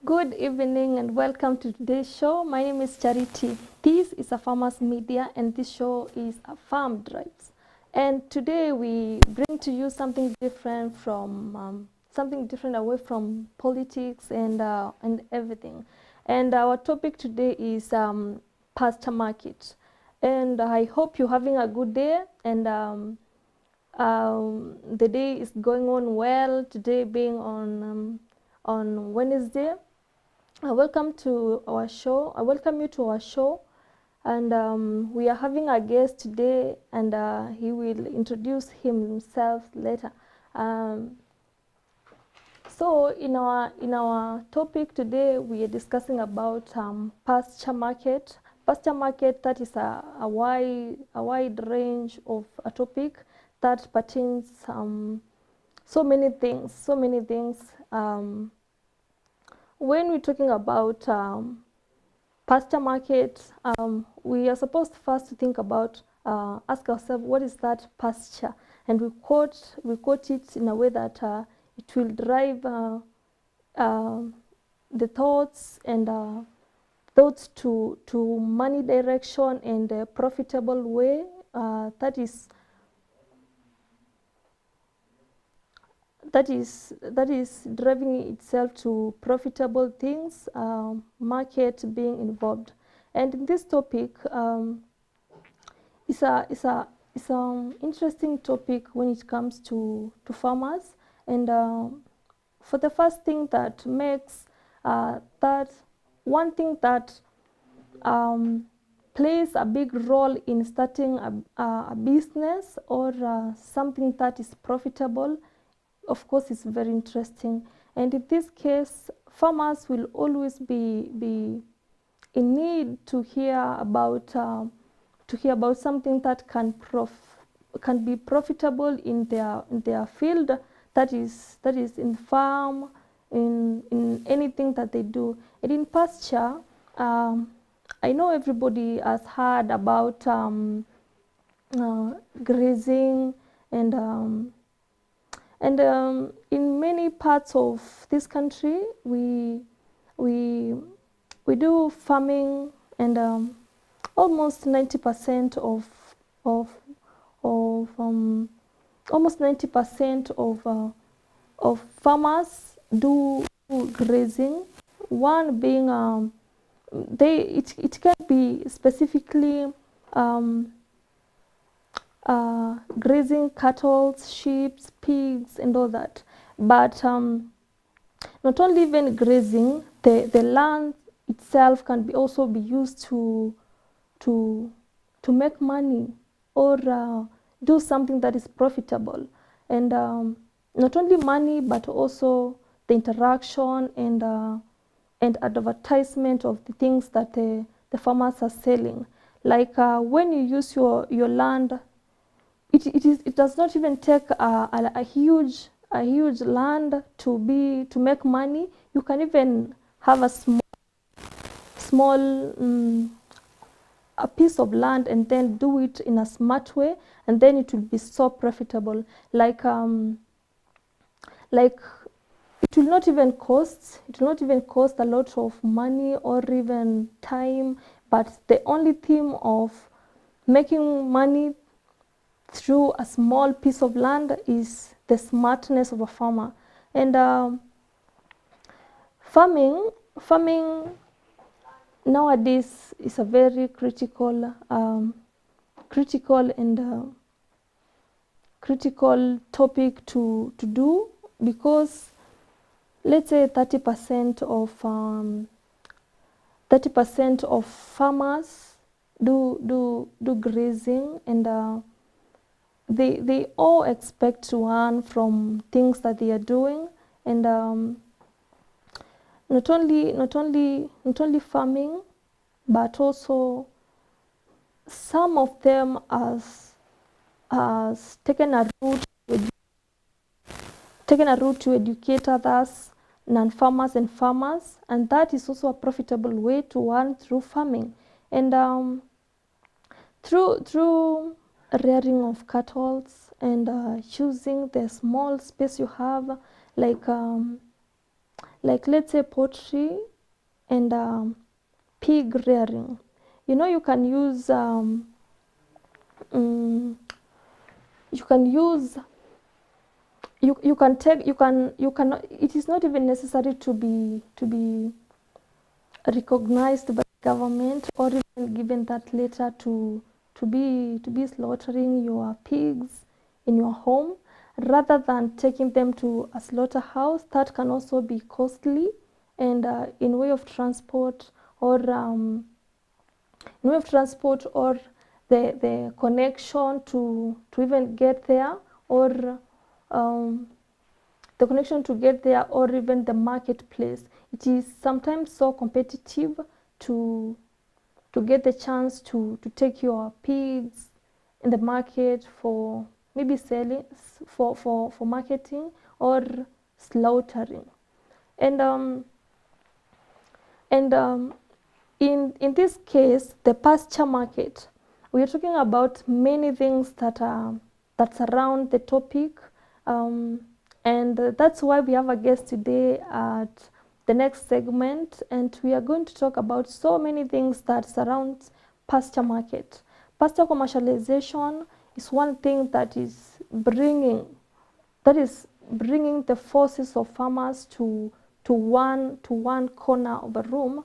Good evening and welcome to today's show. My name is Charity. This is a farmers media and this show is a farm drives. And today we bring to you something different away from politics and everything. And our topic today is Pasture Market. And I hope you're having a good day and the day is going on well. Today being on Wednesday. I welcome to our show. I welcome you to our show, and we are having a guest today, and he will introduce himself later. Um, so in our topic today, we are discussing about pasture market. Pasture market, that is a wide range of a topic that pertains so many things. When we're talking about pasture market, we are supposed first to think about, ask ourselves, what is that pasture? And we quote it in a way that it will drive the thoughts and thoughts to money direction and a profitable way. That is driving itself to profitable things, market being involved. And in this topic, it's an interesting topic when it comes to farmers. And for the first thing that makes that one thing that plays a big role in starting a business or something that is profitable, of course, it's very interesting. And in this case, farmers will always be in need to hear about something that can be profitable in their field, that is in farm, in anything that they do. And in pasture, I know everybody has heard about grazing and in many parts of this country, we do farming, and almost 90% of farmers do grazing. One being it can be specifically grazing cattle, sheep, pigs, and all that. But not only even grazing, the land itself can also be used to make money or do something that is profitable. And not only money, but also the interaction and advertisement of the things that the farmers are selling. Like when you use your land, it does not even take a huge land to make money. You can even have a small a piece of land and then do it in a smart way, and then it will be so profitable. Like it will not even cost a lot of money or even time, but the only theme of making money through a small piece of land is the smartness of a farmer. And farming nowadays is a very critical topic to do, because let's say 30% of farmers do grazing, and they all expect to earn from things that they are doing. And not only farming, but also some of them has taken a route to educate others, non-farmers and farmers, and that is also a profitable way to earn through farming. And through rearing of cattle and using the small space you have, like like let's say poultry and pig rearing. You can use mm, you can use you can take you can it is not even necessary to be recognized by government or even given that letter to be slaughtering your pigs in your home, rather than taking them to a slaughterhouse. That can also be costly, and in way of transport or the connection to even get there, or um, the connection to get there, or even the marketplace. It is sometimes so competitive to get the chance to take your pigs in the market for maybe selling, for marketing or slaughtering. And and in this case, the pasture market, we are talking about many things that surround the topic, um, and that's why we have a guest today at the next segment, and we are going to talk about so many things that surround pasture market. Pasture commercialization is one thing that is bringing the forces of farmers to one corner of a room.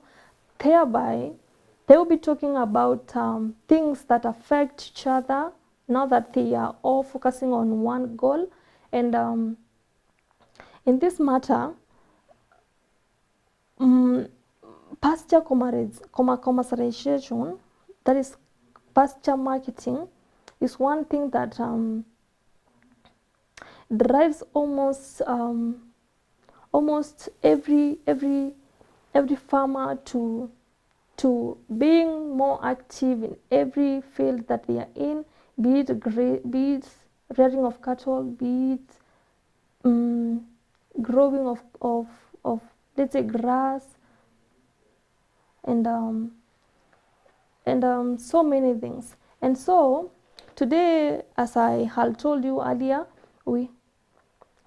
Thereby, they will be talking about things that affect each other, now that they are all focusing on one goal. And in this matter, um, pasture commercialization, that is pasture marketing, is one thing that drives almost every farmer to being more active in every field that they are in, be it rearing of cattle, be it growing of let's say grass, and so many things. And so today, as I had told you earlier, we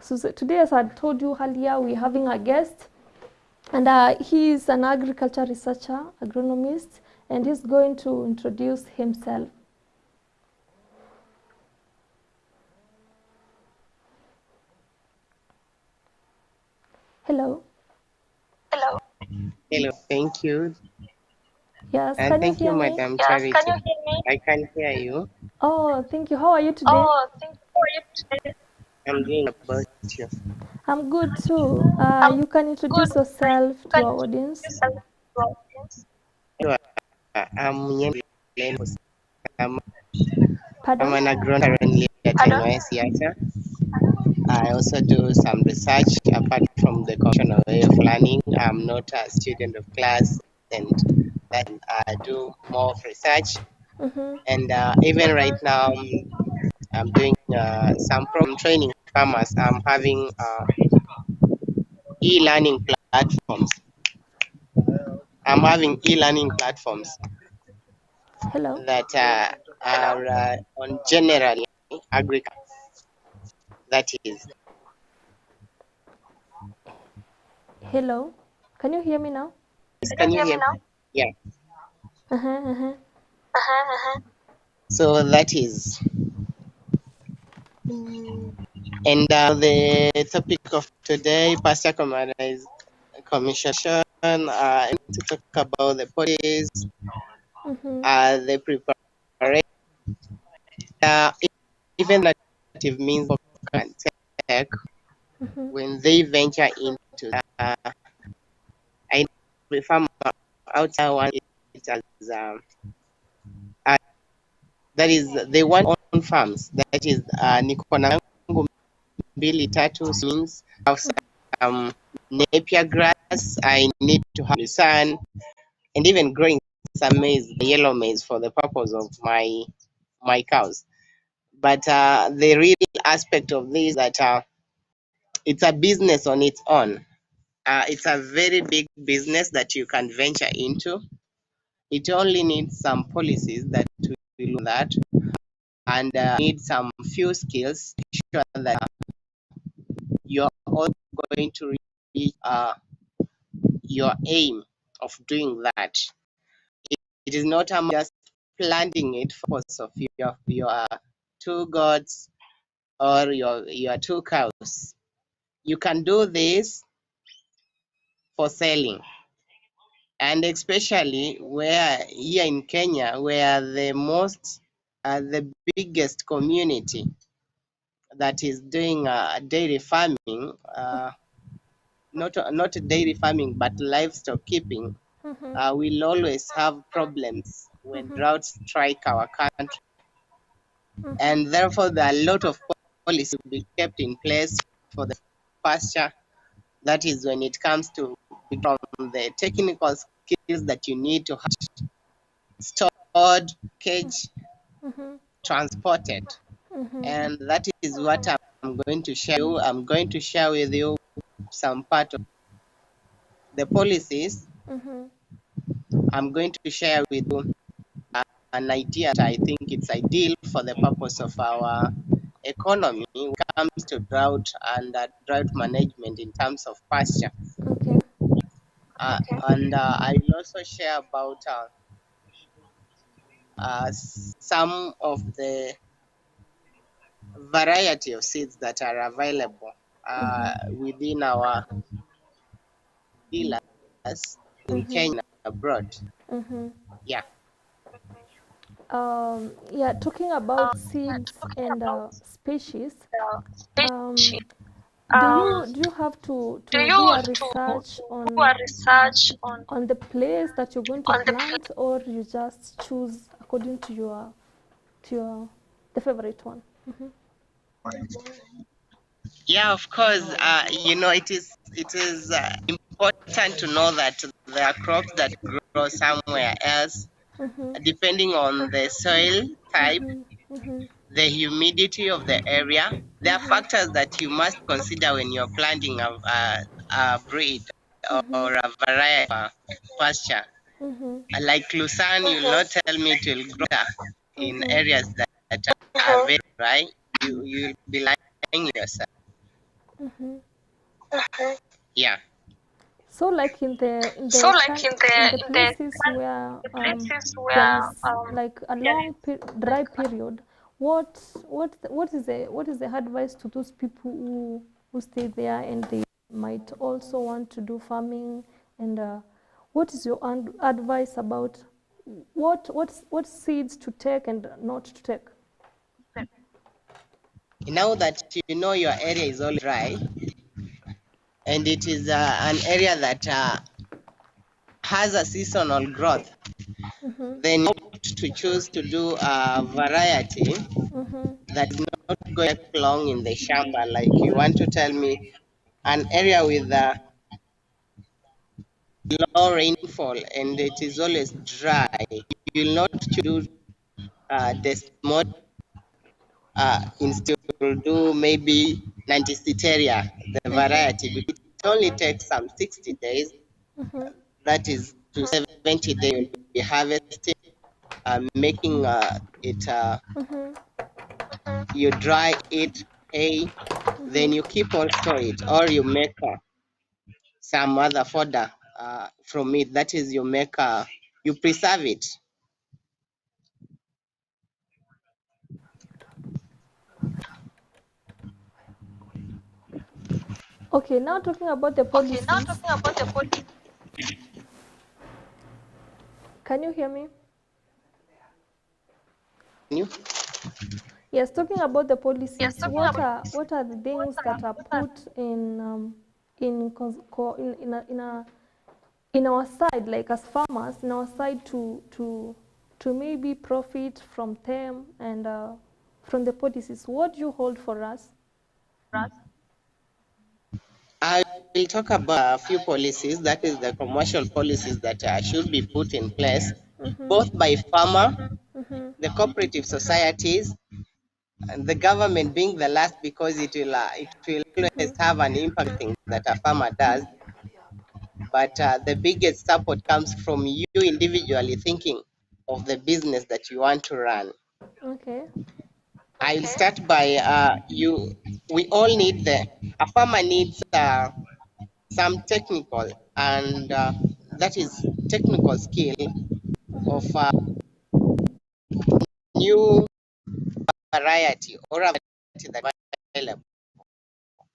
today, as I told you earlier, we're having a guest, and he is an agriculture researcher, agronomist, and he's going to introduce himself. Hello. Hello. Hello, thank you. Yes, And can you thank you, hear me? Madam Charity. Can you hear me? I can hear you. Oh, thank you. How are you today? Oh, thank you. How are you today? I'm doing about you. I'm good too. I'm You can good. introduce yourself You to can our introduce audience. yourself to our audience. Sure. I'm Nyen- I'm, I'm Pardon? an agronomist currently at NYSC. I also do some research apart from the conventional way of learning. I'm not a student of class, and that I do more of research. Mm-hmm. And even right now, I'm doing some problem training farmers. I'm having e-learning platforms. I'm having e-learning platforms Hello? that are on generally agriculture. That is. Hello? Can you hear me now? Can you hear me now? Yeah. Uh-huh, uh-huh. Uh-huh, uh-huh. So that is. And the topic of today, Pasture Commission, I need to talk about the policies, Mm-hmm. the preparation, uh, even alternative means of can take Mm-hmm. when they venture into I farm outside one it as uh, that is they want on farms, that is niko na yangu mbili tatu means have some napier grass. I need to have the sun, and even growing some maize, the yellow maize, for the purpose of my cows. But the real aspect of this that it's a business on its own. It's a very big business that you can venture into. It only needs some policies that will do that, and need some few skills to sure that you're all going to reach your aim of doing that. It is not just planting it for of your two gods or your two cows. You can do this for selling, and especially where here in Kenya, where the biggest community that is doing dairy farming, not dairy farming but livestock keeping, Mm-hmm. will always have problems when Mm-hmm. droughts strike our country, Mm-hmm. and therefore there are a lot of policies to be kept in place for the pasture. That is when it comes to from the technical skills that you need to have stored, caged, Mm-hmm. transported. Mm-hmm. And that is what I'm going to share you. I'm going to share with you some part of the policies. Mm-hmm. I'm going to share with you an idea that I think it's ideal for the purpose of our economy when it comes to drought and drought management in terms of pasture. Okay. And I'll also share about some of the variety of seeds that are available Mm-hmm. within our dealers in Mm-hmm. Kenya and abroad. Mm-hmm. Yeah. Yeah, talking about seeds and species, um, do you have to do a research on the place that you're going to plant, or you just choose according to your the favorite one? Mm-hmm. Yeah, of course. It is important to know that there are crops that grow somewhere else, Mm-hmm. depending on the soil type, Mm-hmm. Mm-hmm. the humidity of the area. There are Mm-hmm. factors that you must consider when you're planting a breed Mm-hmm. or a variety of pasture. Mm-hmm. Like Lucerne, you'll not tell me it will grow in Mm-hmm. areas that are very dry. You'll be lying yourself. Mm-hmm. Yeah. So, like in the places where there is like a long dry period, what is the advice to those people who stay there and they might also want to do farming, and what is your advice about what seeds to take and not to take? Now that you know your area is all dry and it is an area that has a seasonal growth, Mm-hmm. then you opt to choose to do a variety Mm-hmm. that is not going to take long in the shamba. Like you want to tell me an area with low rainfall and it is always dry. You will not do desmod. Instead, will do maybe Nanticiteria, the Mm-hmm. variety. It only takes some 60 days. Mm-hmm. That is to 70 days. You'll be harvesting, making it. Mm-hmm. You dry it, hay, then Mm-hmm. you keep on store it, or you make some other fodder from it. That is, you make you preserve it. Okay, now talking about the policies. Can you hear me? You Yes, talking about the policies, what are the things that are put in our side, like as farmers, in our side to maybe profit from them and from the policies? What do you hold for us? I will talk about a few policies, that is the commercial policies that should be put in place, Mm-hmm. both by farmer, Mm-hmm. the cooperative societies, and the government being the last because it will always Mm-hmm. have an impact thing that a farmer does. But the biggest support comes from you individually thinking of the business that you want to run. Okay. I'll start by you. We all need a farmer needs some technical and that is technical skill of new variety or a variety that is available.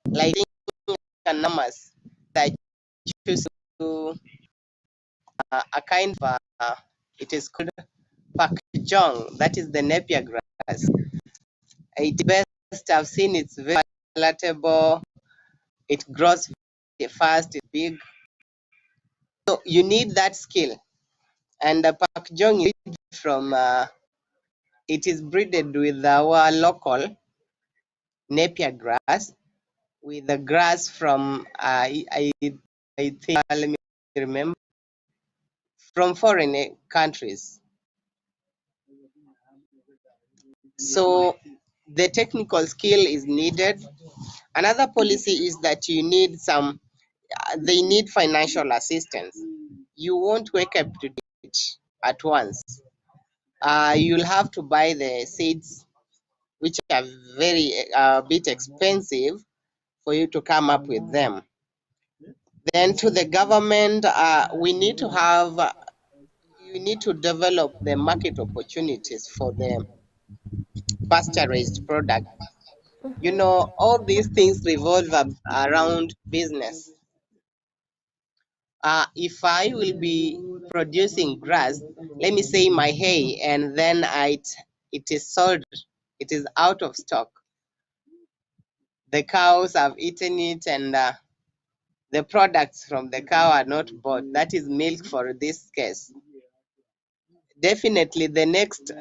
Like numbers that choose to a kind of it is called pakjong, that is the napier grass. It best I've seen, it's very palatable, it grows fast, it's big. So you need that skill. And the pakjong is from it is breeded with our local napier grass, with the grass from I think let me remember, from foreign countries. So the technical skill is needed. Another policy is that you need some they need financial assistance. You won't wake up to it at once. You'll have to buy the seeds, which are very a bit expensive for you to come up with them. Then to the government, we need to have you need to develop the market opportunities for the pasture raised product. You Mm-hmm. know, all these things revolve around business. If I will be producing grass, let me say my hay, and then it is sold, it is out of stock. The cows have eaten it, and the products from the cow are not bought. That is milk for this case. Definitely, the next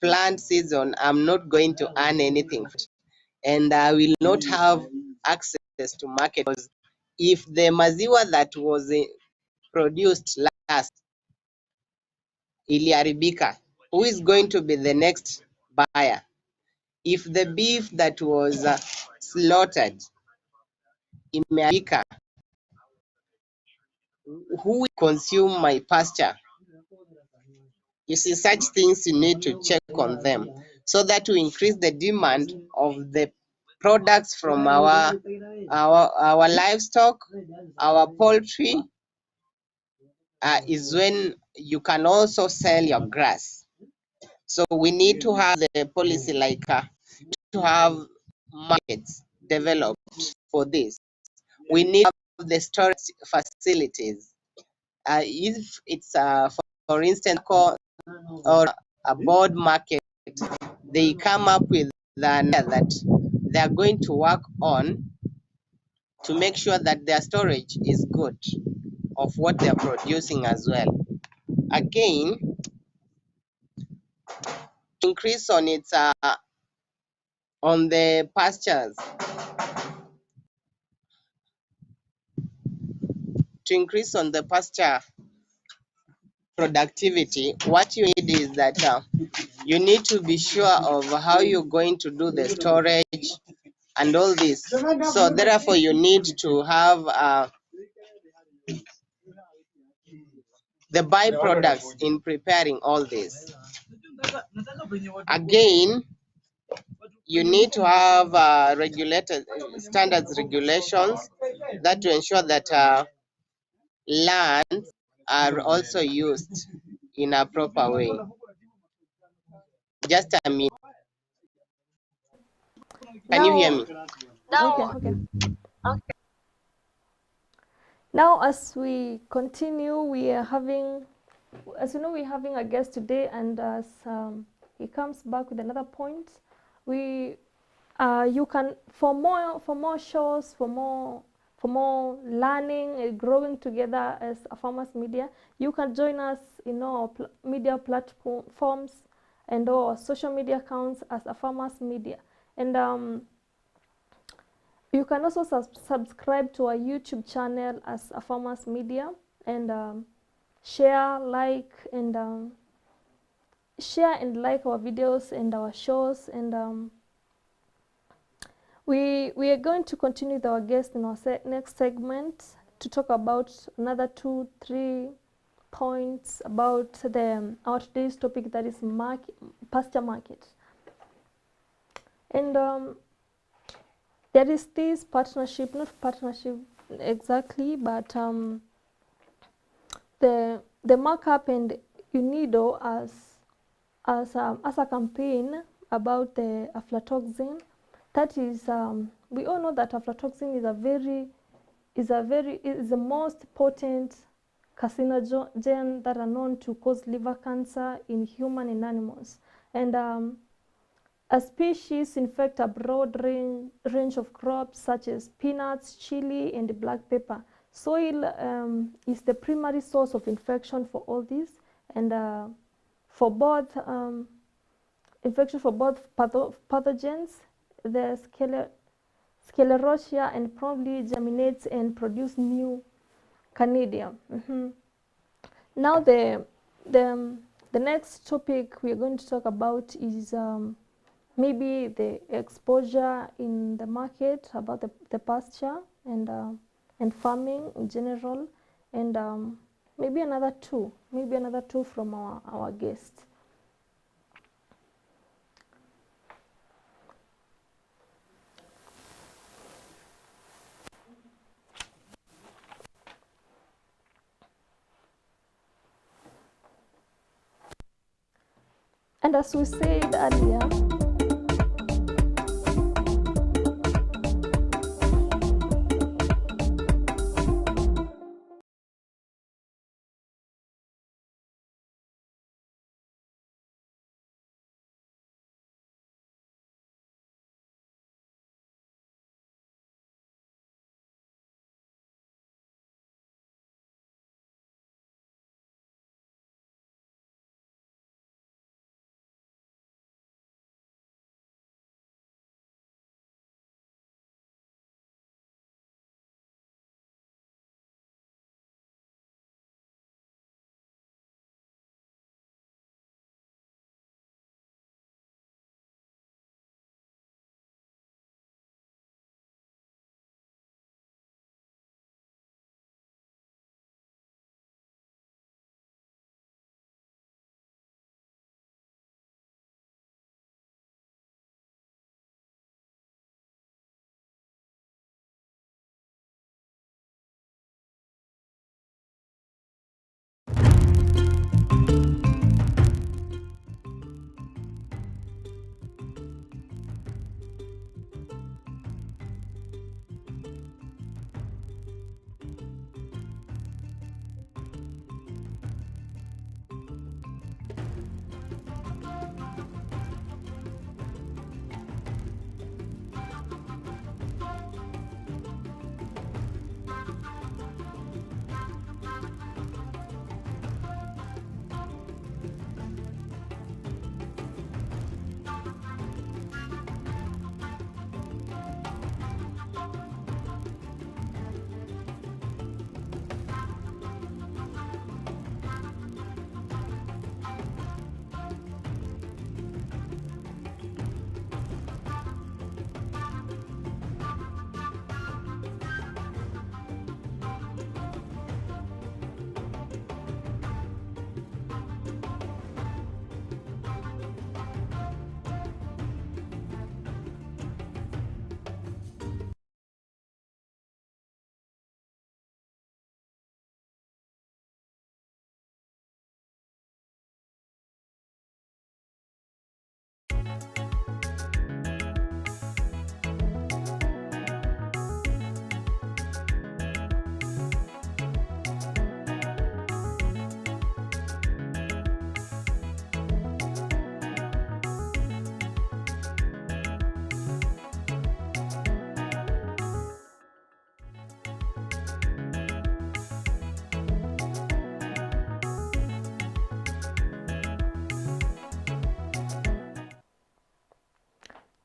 plant season, I'm not going to earn anything, and I will not have access to market. Because if the maziwa that was produced last iliharibika, who is going to be the next buyer? If the beef that was slaughtered imeharibika, who will consume my pasture? You see, such things you need to check on them so that we increase the demand of the products from our livestock, our poultry. Is when you can also sell your grass. So we need to have the policy like to have markets developed for this. We need to have the storage facilities. If it's for instance or a board market, they come up with an idea that they are going to work on to make sure that their storage is good of what they are producing as well. Again, increase on its on the pastures, to increase on the pasture productivity, what you need is that you need to be sure of how you're going to do the storage and all this. So therefore you need to have the byproducts in preparing all this. Again, you need to have regulated standards regulations that to ensure that lands are also used in a proper way. Just a minute. Can you hear Now, me? okay, okay. Now, as we continue, we are having, as you know, we're having a guest today, and as he comes back with another point, we, you can for more shows, for more learning and growing together as a farmers media, you can join us in our media platforms and our social media accounts as a farmers media, and you can also subscribe to our YouTube channel as a farmers media, and share, share and like our videos and our shows, and we are going to continue with our guest in our next segment to talk about another 2-3 points about our today's topic, that is pasture market. And there is this partnership, not partnership, exactly, but the markup and UNIDO as a campaign about the aflatoxin. That is, we all know that aflatoxin is the most potent carcinogen that are known to cause liver cancer in human and animals. And a species infect a broad range of crops such as peanuts, chili, and black pepper. Soil is the primary source of infection for all these, and for both infection for both pathogens, the Sclerotia and promptly germinates and produce new canidia. Now the next topic we are going to talk about is maybe the exposure in the market about the pasture and farming in general, and maybe another two from our guests. And as we said earlier,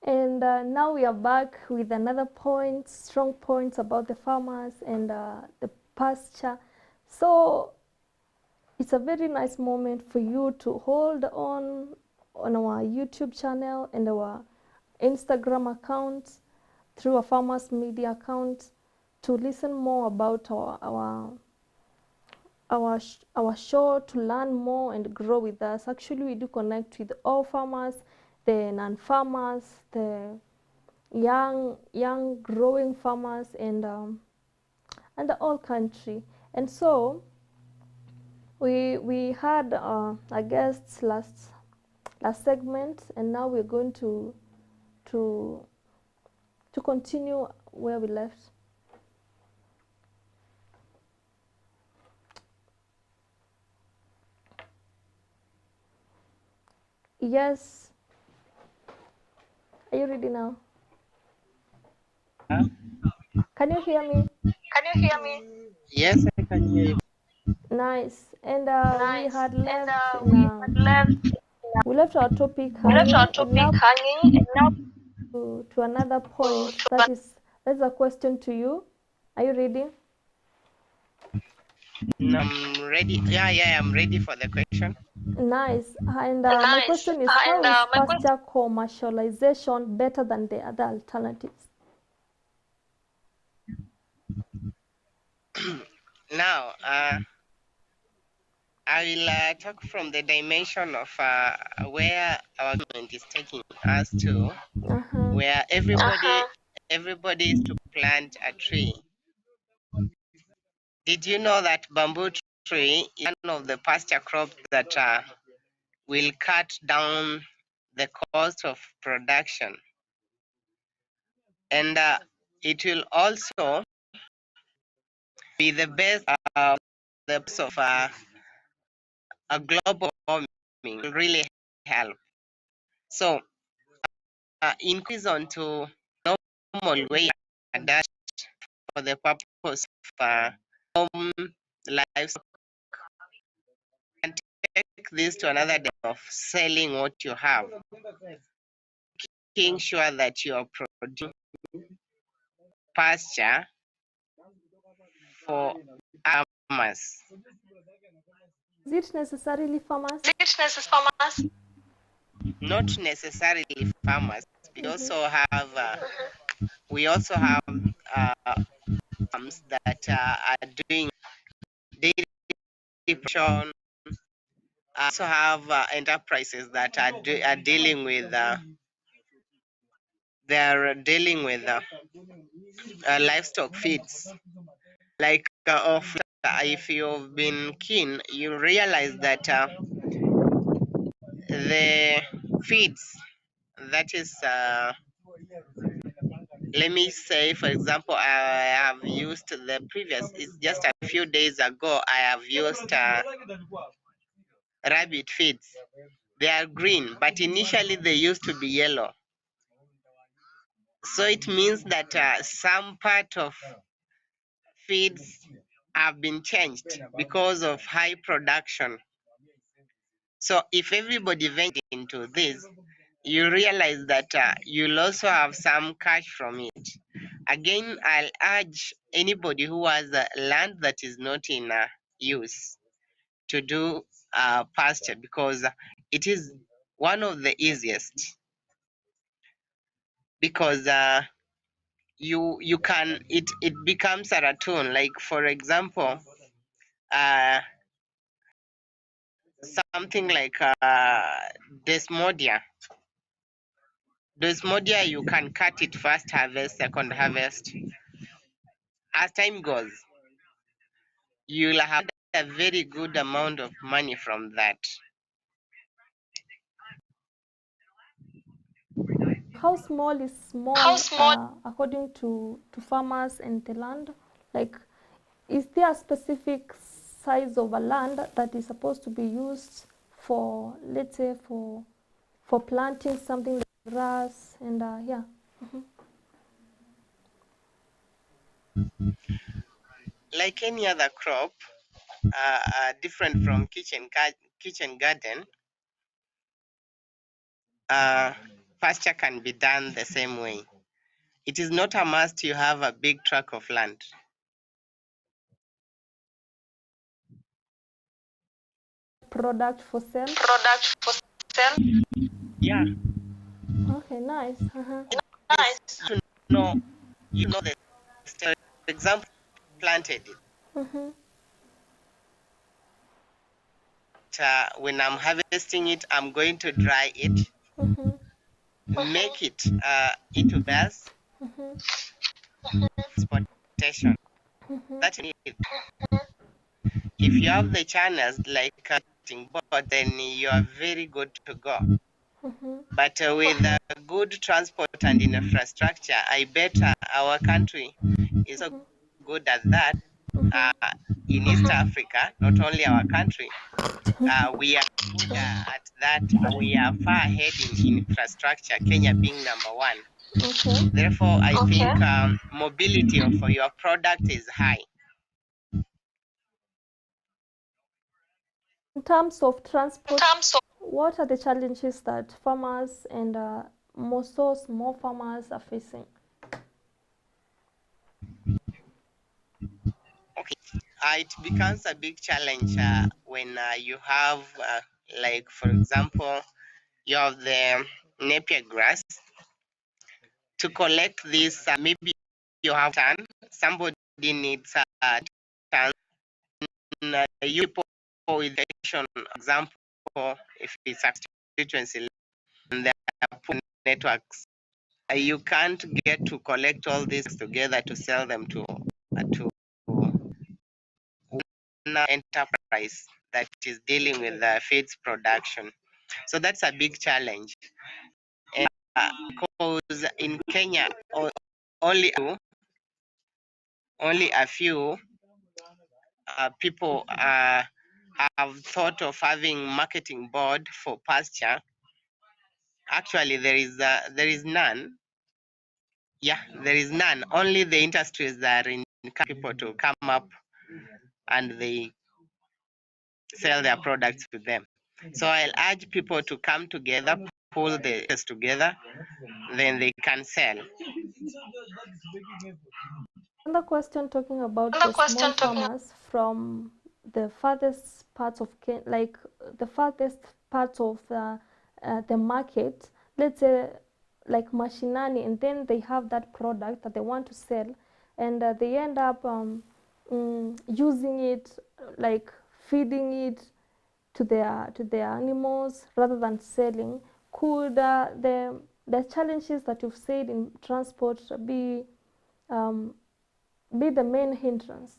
and now we are back with another point, strong points about the farmers and the pasture. So it's a very nice moment for you to hold on our YouTube channel and our Instagram account, through a farmers media account, to listen more about our show, to learn more and grow with us. Actually, we do connect with all farmers, the non-farmers, the young growing farmers, and and the whole country. And so we had our guests last segment, and now we're going to to continue where we left. Yes, are you ready now? Huh? Can you hear me? Can you hear me? Yes, I can hear you. Nice. And we Nice. had And left in we had left. we left our topic We left our hanging, and topic now hanging, and now to another point. That's a question to you. Are you ready? I'm ready. Yeah, I'm ready for the question. Nice. And my Nice. question is, how And is my question. pasture commercialization better than the other alternatives? Now, I will talk from the dimension of where our government is taking us to, Uh-huh. where everybody is to plant a tree. Did you know that bamboo tree is one of the pasture crops that will cut down the cost of production, and it will also be the best the best of a global warming will really help. So increase onto normal way adapt for the purpose of home livestock, and take this to another day of selling what you have, making sure that you are producing pasture for farmers. Is it necessarily farmers? Not necessarily farmers. We Mm-hmm. also have farms that are doing dairy production. Also have enterprises that are dealing with livestock feeds. Like if you've been keen, you realize that the feeds, that is let me say, for example, I have used the previous, it's just a few days ago, I have used rabbit feeds. They are green, but initially they used to be yellow. So it means that some part of feeds have been changed because of high production. So if everybody ventured into this, you realize that you'll also have some cash from it. Again, I'll urge anybody who has land that is not in use to do pasture, because it is one of the easiest. Because you can it becomes a ratoon. Like for example, uh, something like desmodia. Desmodia, you can cut it first harvest, second harvest. As time goes, you'll have a very good amount of money from that. How small is How small small? according to farmers and the land? Like, is there a specific size of a land that is supposed to be used for, let's say, for planting something like grass and yeah? Mm-hmm. Like any other crop, different from kitchen garden, pasture can be done the same way. It is not a must you have a big tract of land. Product for sale. Yeah. Okay, nice. Uh-huh. Nice. To know, you know the step. For example, planted it. Mm-hmm. When I'm harvesting it, I'm going to dry it, Mm-hmm. make it into bales, Mm-hmm. transportation. that you need. If you have the channels like cutting board, then you are very good to go. But with good transport and infrastructure, I bet our country is so good at that. In East Africa, not only our country, we are good at that. We are far ahead in infrastructure, Kenya being number one. Okay. Therefore, I think mobility for your product is high. In terms of transport, what are the challenges that farmers and more so small farmers are facing? Okay, it becomes a big challenge when you have, like, for example, you have the napier grass. To collect this, maybe you have ton. Somebody needs a ton. You people with example, if it's a constituency and there are poor networks, you can't get to collect all these together to sell them to one enterprise that is dealing with feeds production. So that's a big challenge. And, because in Kenya, only a few people have thought of having marketing board for pasture. Actually, there is none. Yeah, there is none. Only the industries that are in people to come up and they sell their products to them. So I'll urge people to come together, pull the together, then they can sell. Another question talking about the small farmers from the farthest parts of Kenya, like the farthest parts of the market, let's say like mashinani, and then they have that product that they want to sell, and they end up using it, like feeding it to their animals rather than selling. Could the challenges that you've said in transport um, be the main hindrance?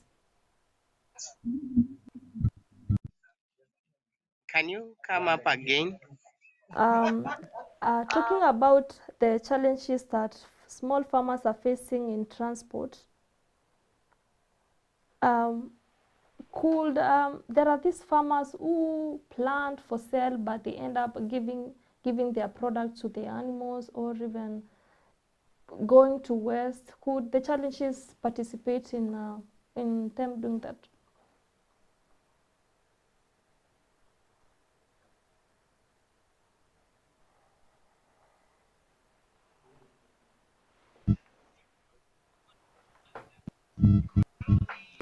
Can you come up again? Um, Talking about the challenges that small farmers are facing in transport, um, could there are these farmers who plant for sale but they end up giving their product to the animals or even going to waste. Could the challenges participate in them doing that?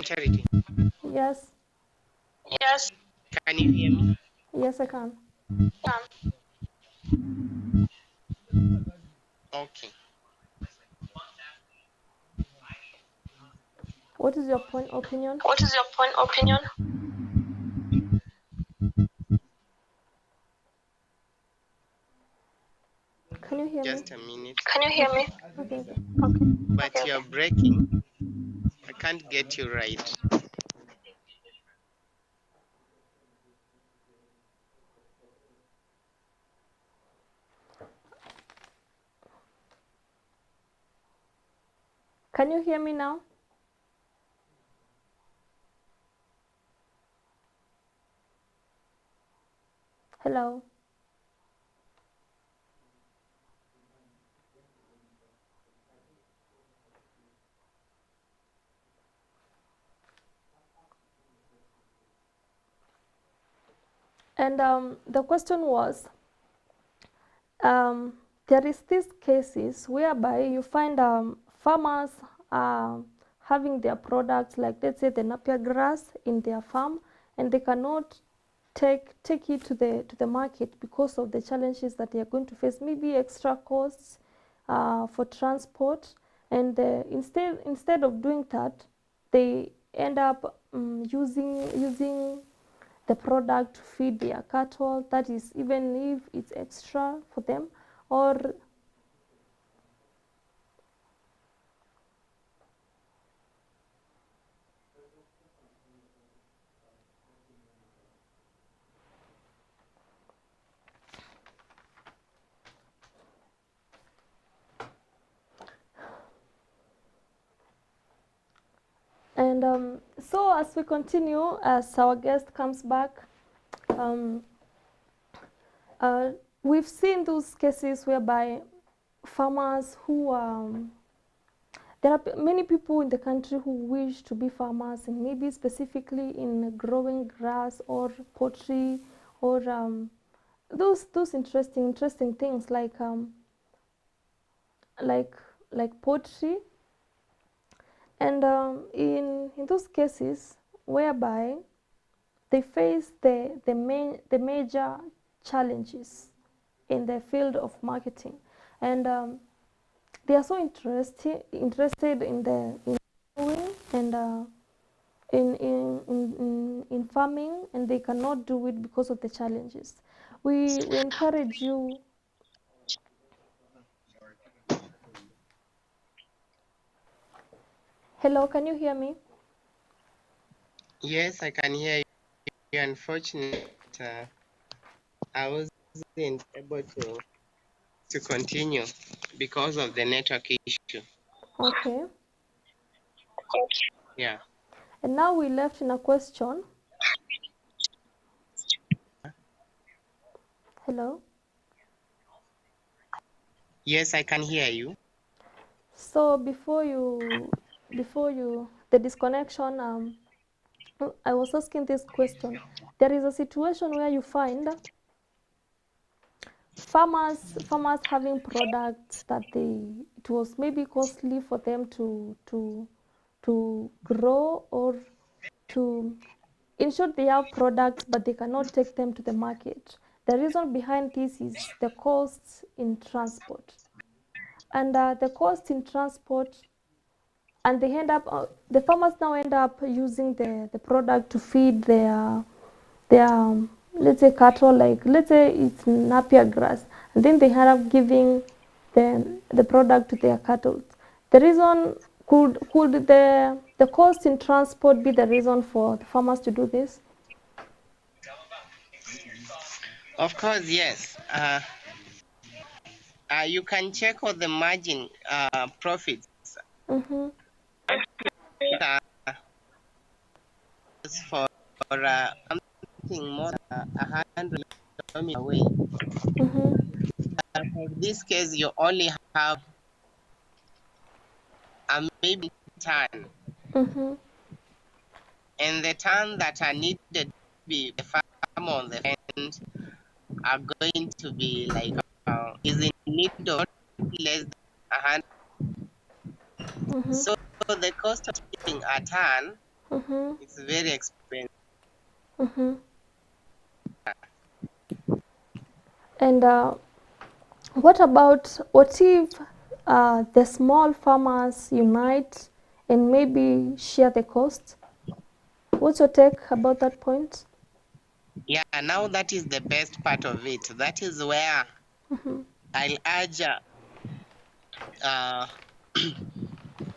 Charity. Yes. Yes. Can you hear me? Yes, I can. Okay. What is your point opinion? What is your point opinion? Can you hear me? Just a minute. Can you hear me? Okay, okay. Okay. But okay, you're breaking. I can't get you right. Can you hear me now? Hello. And the question was, there is these cases whereby you find farmers having their products, like let's say the napier grass in their farm, and they cannot take it to the market because of the challenges that they are going to face, maybe extra costs for transport, and instead of doing that, they end up using the product to feed their cattle. That is, even if it's extra for them, or And so as we continue, as our guest comes back, um, we've seen those cases whereby farmers who there are many people in the country who wish to be farmers, and maybe specifically in growing grass or poultry or those interesting things like like poultry. And in those cases whereby they face the major challenges in the field of marketing, and they are so interested in the in growing and in farming, and they cannot do it because of the challenges. We encourage you. Hello, can you hear me? Yes, I can hear you. Unfortunately, I wasn't able to continue because of the network issue. Okay. Yeah. And now we left in a question. Hello. Yes, I can hear you. So before you the disconnection, I was asking this question. There is a situation where you find farmers having products that it was maybe costly for them to grow, or to, in short, they have products but they cannot take them to the market. The reason behind this is the costs in transport, and the cost in transport, and they end up the farmers now end up using the product to feed their let's say cattle, like let's say it's napier grass, and then they end up giving the product to their cattle. The reason, could the cost in transport be the reason for the farmers to do this? Of course, yes. You can check out the margin profits Mhm. uh, for something more than 100 kilometers away. Mhm. For this case, you only have a maybe ton, Mhm. and the ton that are needed to be the farm on the fence are going to be like is in need of less than 100. Mhm. So the cost of taking a ton Mhm. is very expensive. Mhm. And what if the small farmers unite and maybe share the cost? What's your take about that point? Yeah, now that is the best part of it. That is where Mhm. I'll urge uh,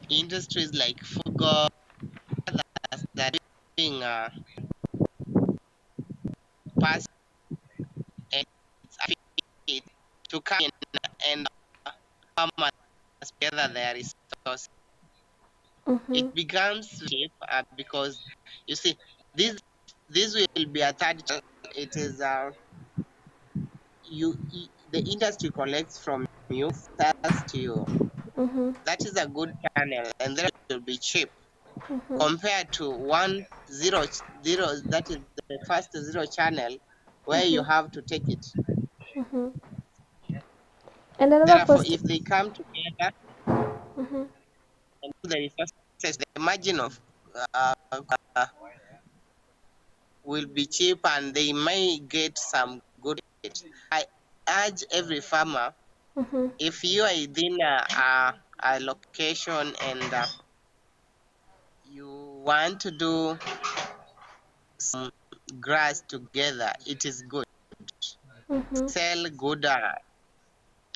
industries like Fugo that are doing pass and affiliate to come in and farmers together their resources. It Mhm. becomes cheap because you see this will be a third channel. It is the industry collects from you, sells to you. Mhm. That is a good channel, and then it will be cheap Mhm. compared to 100. That is the first zero channel where you Mhm. have to take it. Mhm. And another Therefore, question. if they come together Mhm. and do the resources, the margin of uh, uh, will be cheap, and they may get some good rate. I urge every farmer, Mhm. if you are within a location and you want to do some grass together, it is good. Mhm. Sell good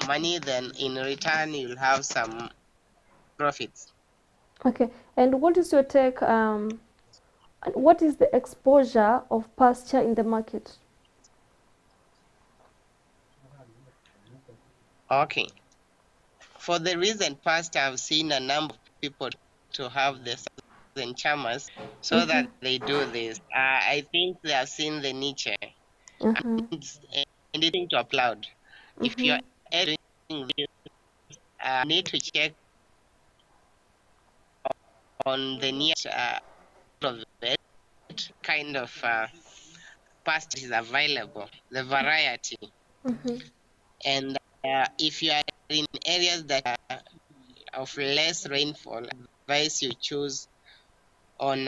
money, then in return you'll have some profits. Okay. And what is your take? What is the exposure of pasture in the market? Okay. For the recent past, I've seen a number of people to have this. and charmers so that they do this. I think they have seen the niche and it's to applaud. If you're doing this, need to check on the niche of it, kind of pasta is available, the variety. And if you are in areas that are of less rainfall, advise you choose on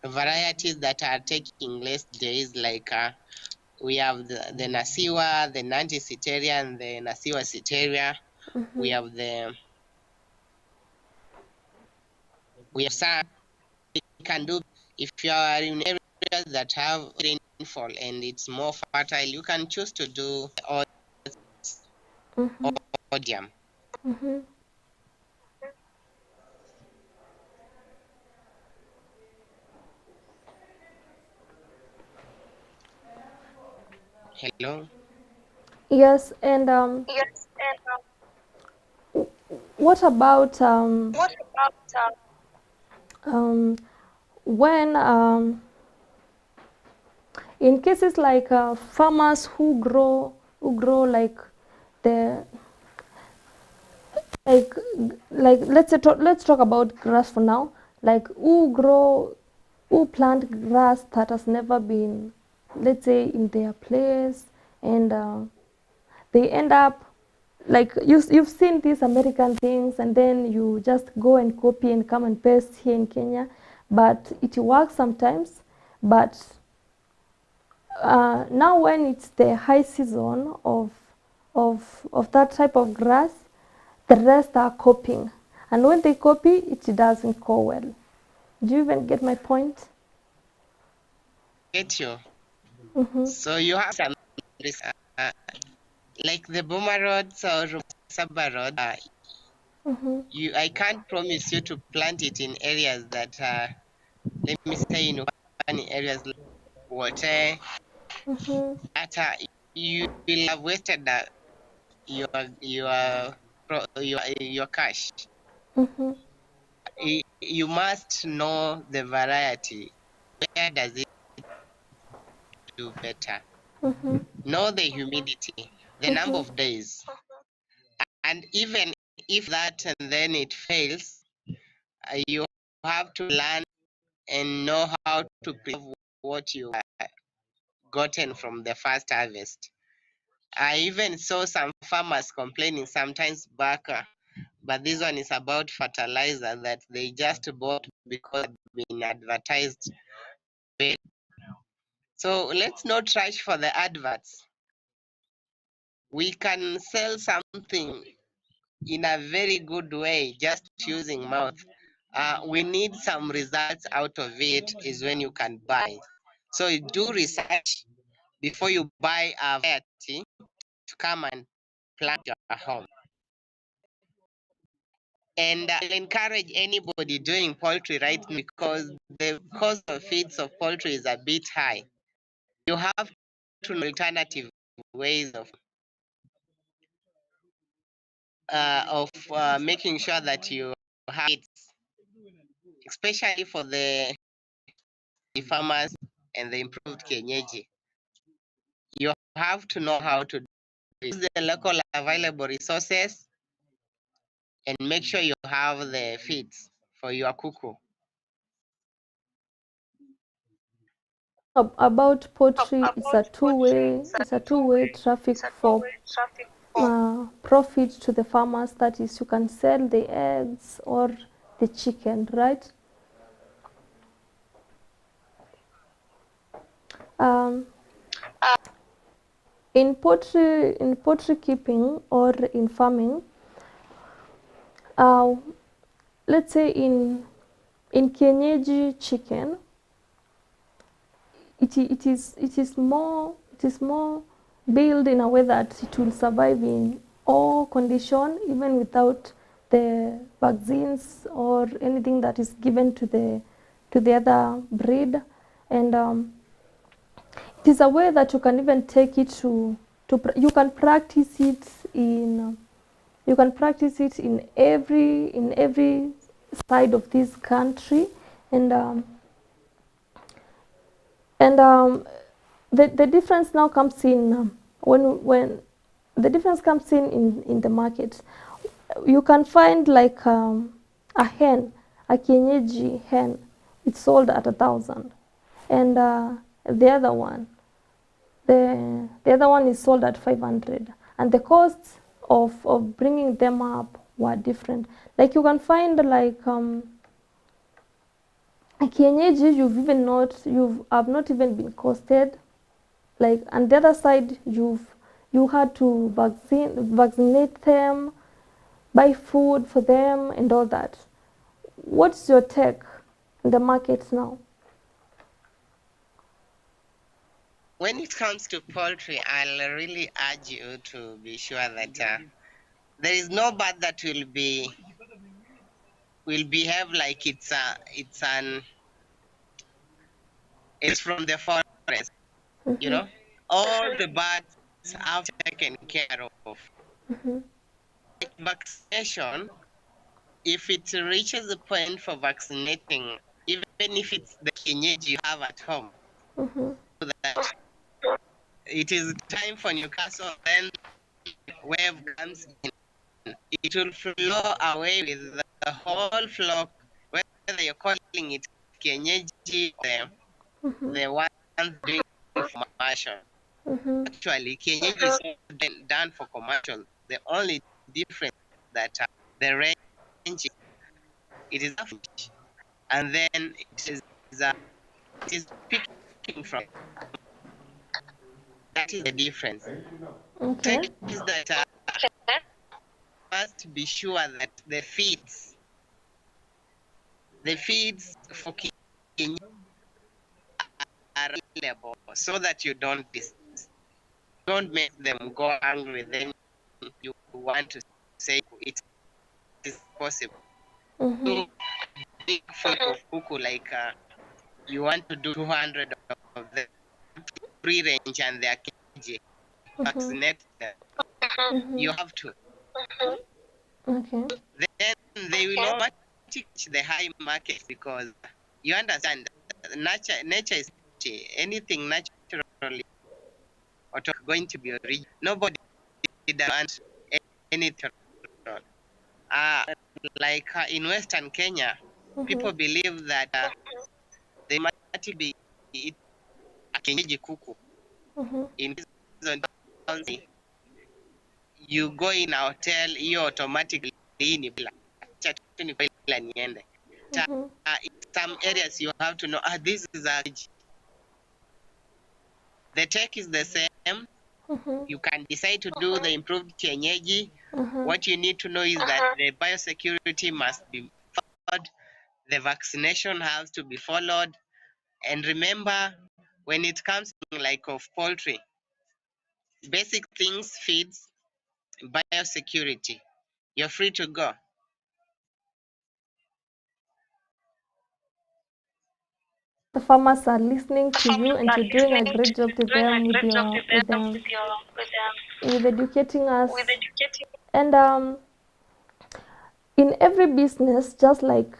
varieties that are taking less days, like we have the Nasiwa, the Nanti Citeria, and the Nasiwa Citeria. We have some you can do if you are in areas that have rainfall and it's more fertile. You can choose to do odium. Hello. Yes, and what about um, when in cases like farmers who grow like the like let's talk about grass for now, like who plant grass that has never been, let's say, in their place, and they end up like you've seen these American things, and then you just go and copy and come and paste here in Kenya, but it works sometimes. But now when it's the high season of that type of grass, the rest are copying, and when they copy, it doesn't go well. Do you even get my point? Get you. So you have some like the Boma roads or Saba road. I can't promise you to plant it in areas that let me say in areas like water. You will have wasted your your your cash. You must know the variety. Where does it do better? Know the humidity, the number of days, and even if that and then it fails, you have to learn and know how to preserve what you gotten from the first harvest. I even saw some farmers complaining sometimes back, but this one is about fertilizer that they just bought because it's been advertised. So let's not rush for the adverts. We can sell something in a very good way just using mouth. We need some results out of it is when you can buy. So do research before you buy a variety to come and plant your home. And I'll encourage anybody doing poultry right now, because the cost of feeds of poultry is a bit high. You have to know alternative ways of making sure that you have it, especially for the farmers and the improved kienyeji. You have to know how to use the local available resources and make sure you have the feeds for your cuckoo. About poultry, it's a two-way traffic for profit to the farmers. That is, you can sell the eggs or the chicken, right? um, in poultry keeping or in farming, uh, let's say in kienyeji chicken, it is more built in a way that it will survive in all condition, even without the vaccines or anything that is given to the other breed. And it is a way that you can even take it you can practice it in every side of this country, And and the difference now comes in when the difference comes in the market. You can find like a hen, a kienyeji hen, it's sold at 1,000, and the other one, the other one is sold at 500, and the costs of bringing them up were different. Like you can find like a kienyeji you have not even been costed, like on the other side you had to vaccinate them, buy food for them and all that. What's your take in the market now? When it comes to poultry, I'll really urge you to be sure that there is no bird that will behave like it's from the forest. You Mm-hmm. know, all the birds are taken care of. Mm-hmm. Vaccination, if it reaches the point for vaccinating, even if it's the kienyeji you have at home, Mm-hmm. that it is time for Newcastle, then wave comes in. It will flow away with the whole flock, whether you're calling it kienyeji, Mm-hmm. the ones doing commercial. Mm-hmm. Actually, kienyeji is done for commercial. The only difference that the range it is average, and then uh, it is picking from. That is the difference. Okay. Second is that must be sure that the feeds for kienyeji are available so that you don't make them go hungry. Then you want to say it is possible. Mm-hmm. So big flock of cuckoo, like you want to do 200 of them free range and they are kg, Mm-hmm. vaccinate them. You Mm-hmm. have to. Okay. Then they will automatically reach the high market because you understand nature is anything naturally going to be original. Nobody wants anything. Uh, like in Western Kenya, Mm-hmm. people believe that they might be eating a kienyeji kuku. Mm-hmm. In you go in a hotel, hiyo automatically ni bila. Acha tu ni bila niende. Mm-hmm. In some areas you have to know this is a the tech is the same. Mm-hmm. You can decide to do the improved kienyeji. Mm-hmm. What you need to know is that the biosecurity must be followed, the vaccination has to be followed, and remember, when it comes to like of poultry, basic things, feeds, biosecurity, you're free to go. The farmers are listening to you, and you're doing a great job with them, with educating us. And in every business, just like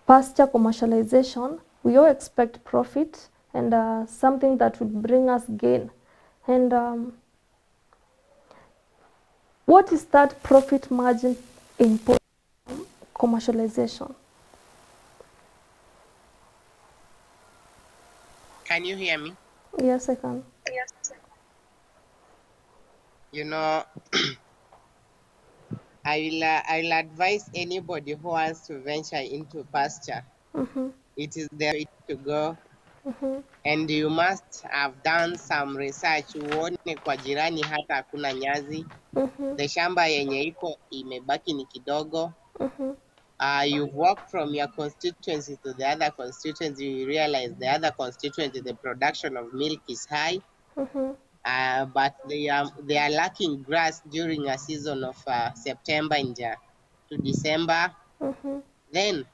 pasture commercialization, we all expect profit and something that would bring us gain. And what is that profit margin in commercialization? Can you hear me? Yes, I can. You know, I will advise anybody who wants to venture into pasture. Mm-hmm. It is the way to go, Mm-hmm. and you must have done some research. Uone kwa jirani hata hakuna nyazi, Mm-hmm. the shamba yenye iko imebaki ni kidogo. Mm-hmm. You've walked from your constituency to the other constituency, you realize the other constituency, the production of milk is high, Mm-hmm. but they are lacking grass during a season of September to December. Mm-hmm. Then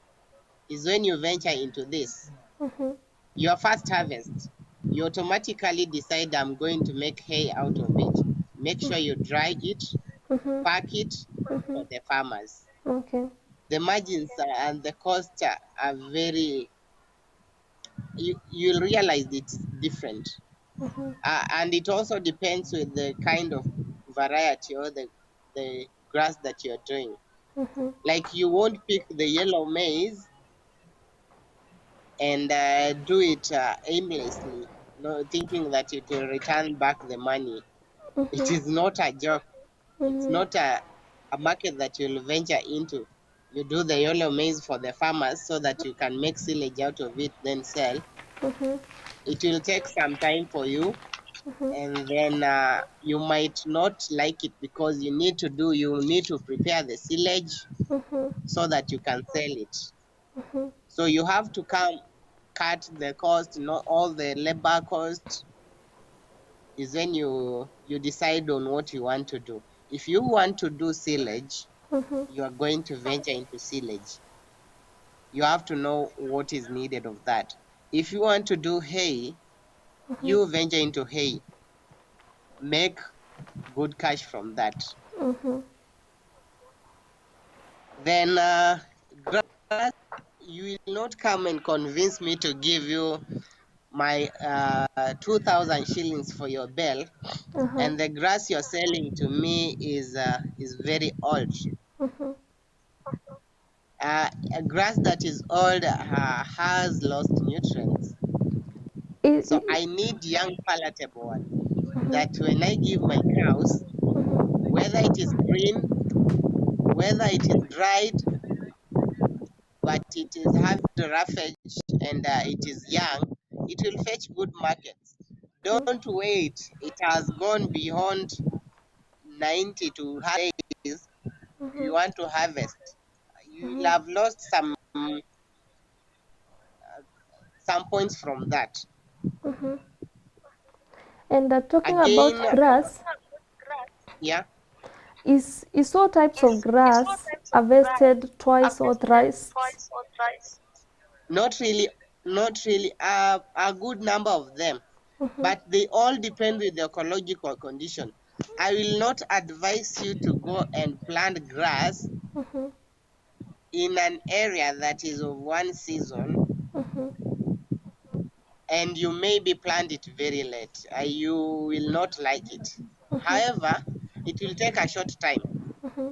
is when you venture into this. Mm-hmm. Your first harvest, you automatically decide I'm going to make hay out of it. Make sure you dry it, Mm-hmm. pack it Mm-hmm. for the farmers. Okay. the margins and the costs are very, you'll realize it's different. Mm-hmm. And it also depends with the kind of variety or the grass that you're doing. Mm-hmm. Like you won't pick the yellow maize and do it aimlessly, no, thinking that it will return back the money. It Mm-hmm. is not a joke. It's Mm-hmm. not a market that you'll venture into. You do the yellow maize for the farmers so that you can make silage out of it, then sell. Mm-hmm. It will take some time for you, and then you might not like it because you need to prepare the silage Mm-hmm. so that you can sell it. Mm-hmm. So you have to come cut the cost, not all the labor cost, is when you decide on what you want to do. If you want to do silage, Mm-hmm. you are going to venture into silage. You have to know what is needed of that. If you want to do hay, Mm-hmm. you venture into hay. Make good cash from that. Mm-hmm. Then grass, you will not come and convince me to give you my 2,000 shillings for your bell, Uh-huh. and the grass you're selling to me is very old. Mm-hmm. A grass that is old has lost nutrients. It, So it, I need young palatable one mm-hmm. that when I give my cows, Mm-hmm. whether it is green, whether it is dried, but it is having roughage and it is young, it will fetch good markets. Don't wait. It has gone beyond 90 to 100 days. Mm-hmm. You want to harvest. You will Mm-hmm. have lost some points from that. Mm-hmm. And talking Again, about grass, yeah. is all types of grass harvested twice or thrice? Not really, not really. A good number of them, Mm-hmm. but they all depend with the ecological condition. I will not advise you to go and plant grass Mm-hmm. in an area that is of one season, Mm-hmm. and you maybe plant it very late. You will not like it. Mm-hmm. However, it will take a short time. Mm-hmm.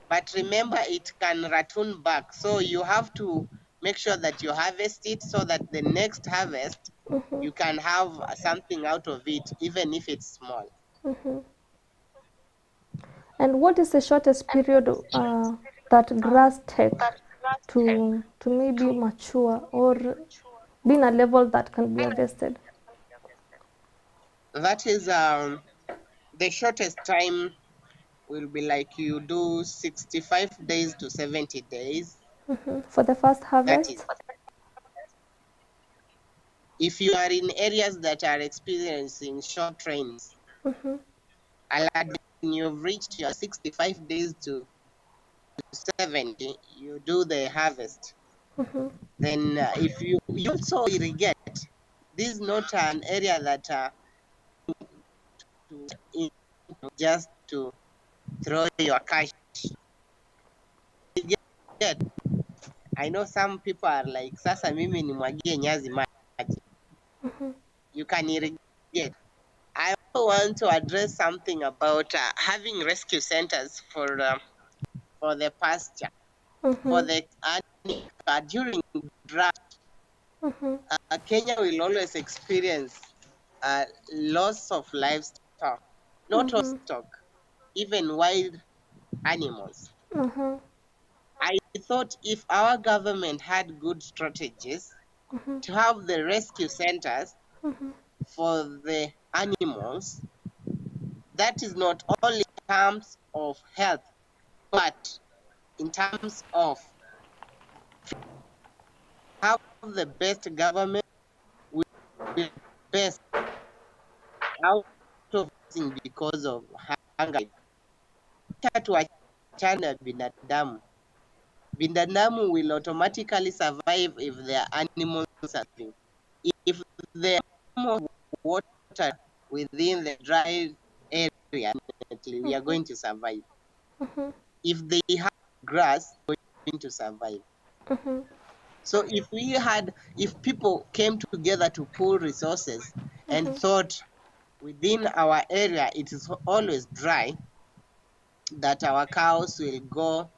But remember, it can return back. So you have to make sure that you harvest it so that the next harvest Mm-hmm. you can have something out of it, even if it's small. Mm-hmm. And what is the shortest period that grass take to maybe mature or be in a level that can be harvested? That is the shortest time will be like you do 65 days to 70 days. Mm-hmm. For the first That is, harvest? if you are in areas that are experiencing short rains, Mm-hmm. when you've reached your 65 days to 70, you do the harvest. Mm-hmm. Then if you also irrigate, this is not an area that to just to throw your cash. Irrigate. I know some people are like, sasa mimi nimwagie nyazi maji. Mm-hmm. You can irrigate. I also want to address something about having rescue centers for the pasture, for Mm-hmm. the animal. During drought, Mm-hmm. Kenya will always experience loss of livestock, not Mm-hmm. livestock, even wild animals. Uh-huh. I thought if our government had good strategies Mm-hmm. to have the rescue centers Mm-hmm. for the animals, that is not only in terms of health, but in terms of have the best government with the best out of because of hunger. Tuachane binadamu. Binadamu will automatically survive if their animals are surviving. If there are more water within the dry area, we are Mm-hmm. going to survive. Mm-hmm. If they have grass going to survive. Mm-hmm. So if people came together to pool resources and Mm-hmm. thought within our area it is always dry, that our cows will go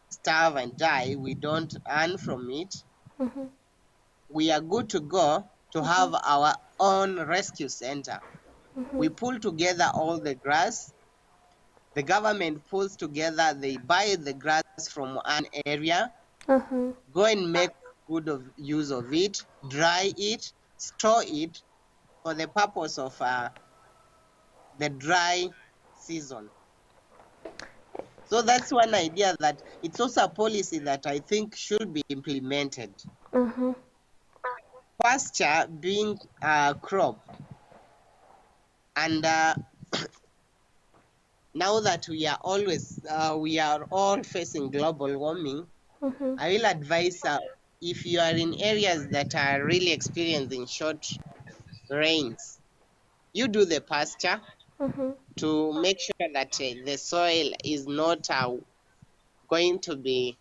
starve and die, we don't earn from it, Mm-hmm. we are good to go to Mm-hmm. have our own rescue center. Mm-hmm. We pull together all the grass, the government pulls together, they buy the grass from an area, Uh-huh. go and make use of it, dry it, store it for the purpose of the dry season. So that's one idea, that it's also a policy that I think should be implemented. Uh-huh. Pasture being a crop, and now that we are all facing global warming, Mm-hmm. I will advise if you are in areas that are really experiencing short rains, you do the pasture Mm-hmm. to make sure that the soil is not going to be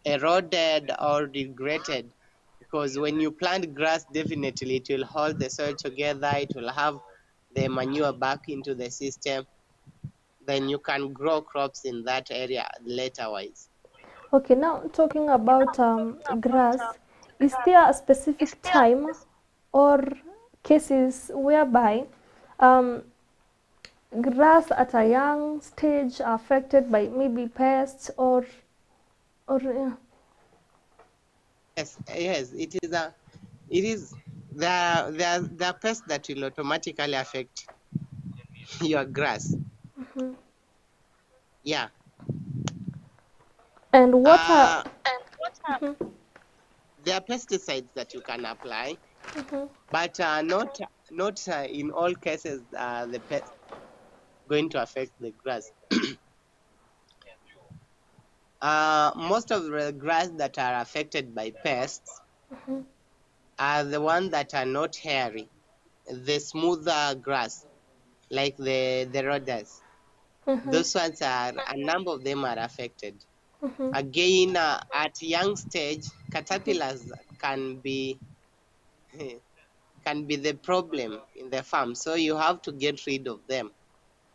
eroded or degraded, because when you plant grass, definitely it will hold the soil together, it will have the manure back into the system, then you can grow crops in that area later wise. Okay, now talking about grass, is there a specific time or cases whereby um, grass at a young stage are affected by maybe pests or Yes, it is there are pests that will automatically affect your grass. Mhm. Yeah. And what are uh mhm, there are pesticides that you can apply, mhm, but not in all cases the pest going to affect the grass. Most of the grass that are affected by pests mhm, are the ones that are not hairy, the smoother grass, like the rhodas. mhm, Those ones are, a number of them are affected. mhm, Again, at young stage, mhm, caterpillars can be the problem in the farm. So you have to get rid of them.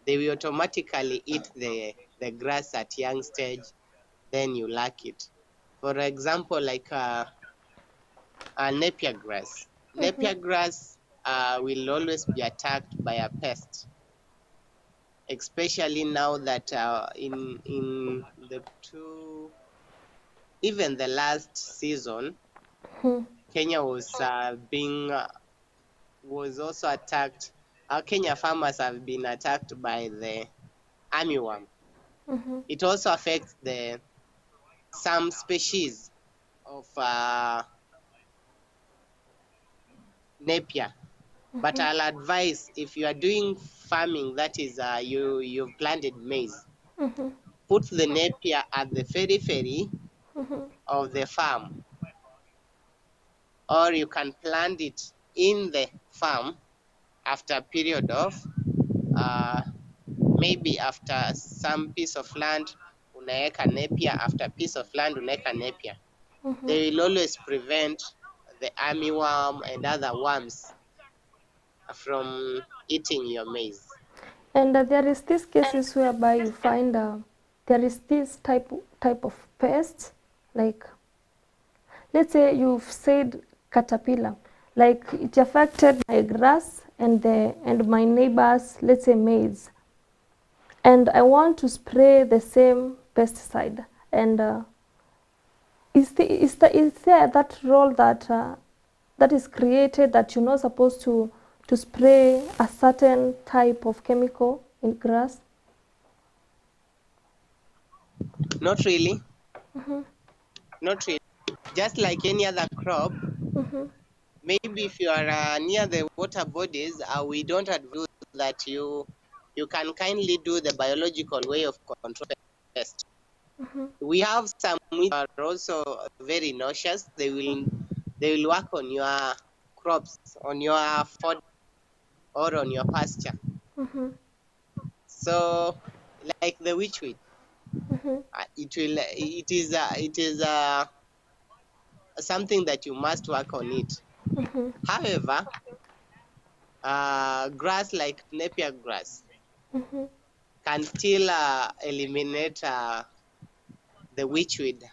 They will automatically eat the grass at young stage, then you lack it. For example, like napier grass. mhm, Napier grass will always be attacked by a pest, especially now that in the even the last season, mhm, Kenya was also attacked. Our Kenya farmers have been attacked by the armyworm. mhm, It also affects the some species of napier. But mhm, I'll advise, if you are doing farming, that is you've planted maize, mhm, put the napier at the periphery mhm, of the farm, or you can plant it in the farm after a period of uh, maybe after some piece of land unaweka napier, after piece of land unaweka napier. mhm. They will always prevent the armyworm and other worms from eating your maize. And there is this cases whereby you find there is this type of pest, like let's say you've said caterpillar, like it affected my grass and my neighbors, let's say maize, and I want to spray the same pesticide. And is there that role that is created that you're not supposed to spray a certain type of chemical in grass? Not really, Mm-hmm. not really. Just like any other crop, Mm-hmm. maybe if you are near the water bodies, we don't advise that you can kindly do the biological way of control pest. Mm-hmm. We have some which are also very nauseous. They will work on your crops, on your fodder or on your pasture. Mm-hmm. So, like the witchweed. It is something that you must work on it. However, grass like Napier grass can still eliminate the witchweed,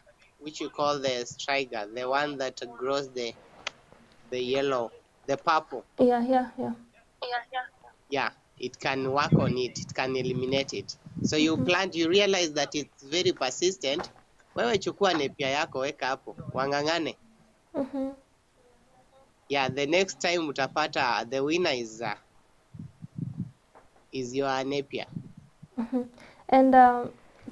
which you call the striga, the one that grows the yellow, the purple. Yeah, yeah, yeah. Yeah, it can work on it. It can eliminate it. So you plant, you realize that it's very persistent. Wewe chukua nepia yako weka hapo, wang'ang'ane. Yeah, the next time utapata the winner is your napier. And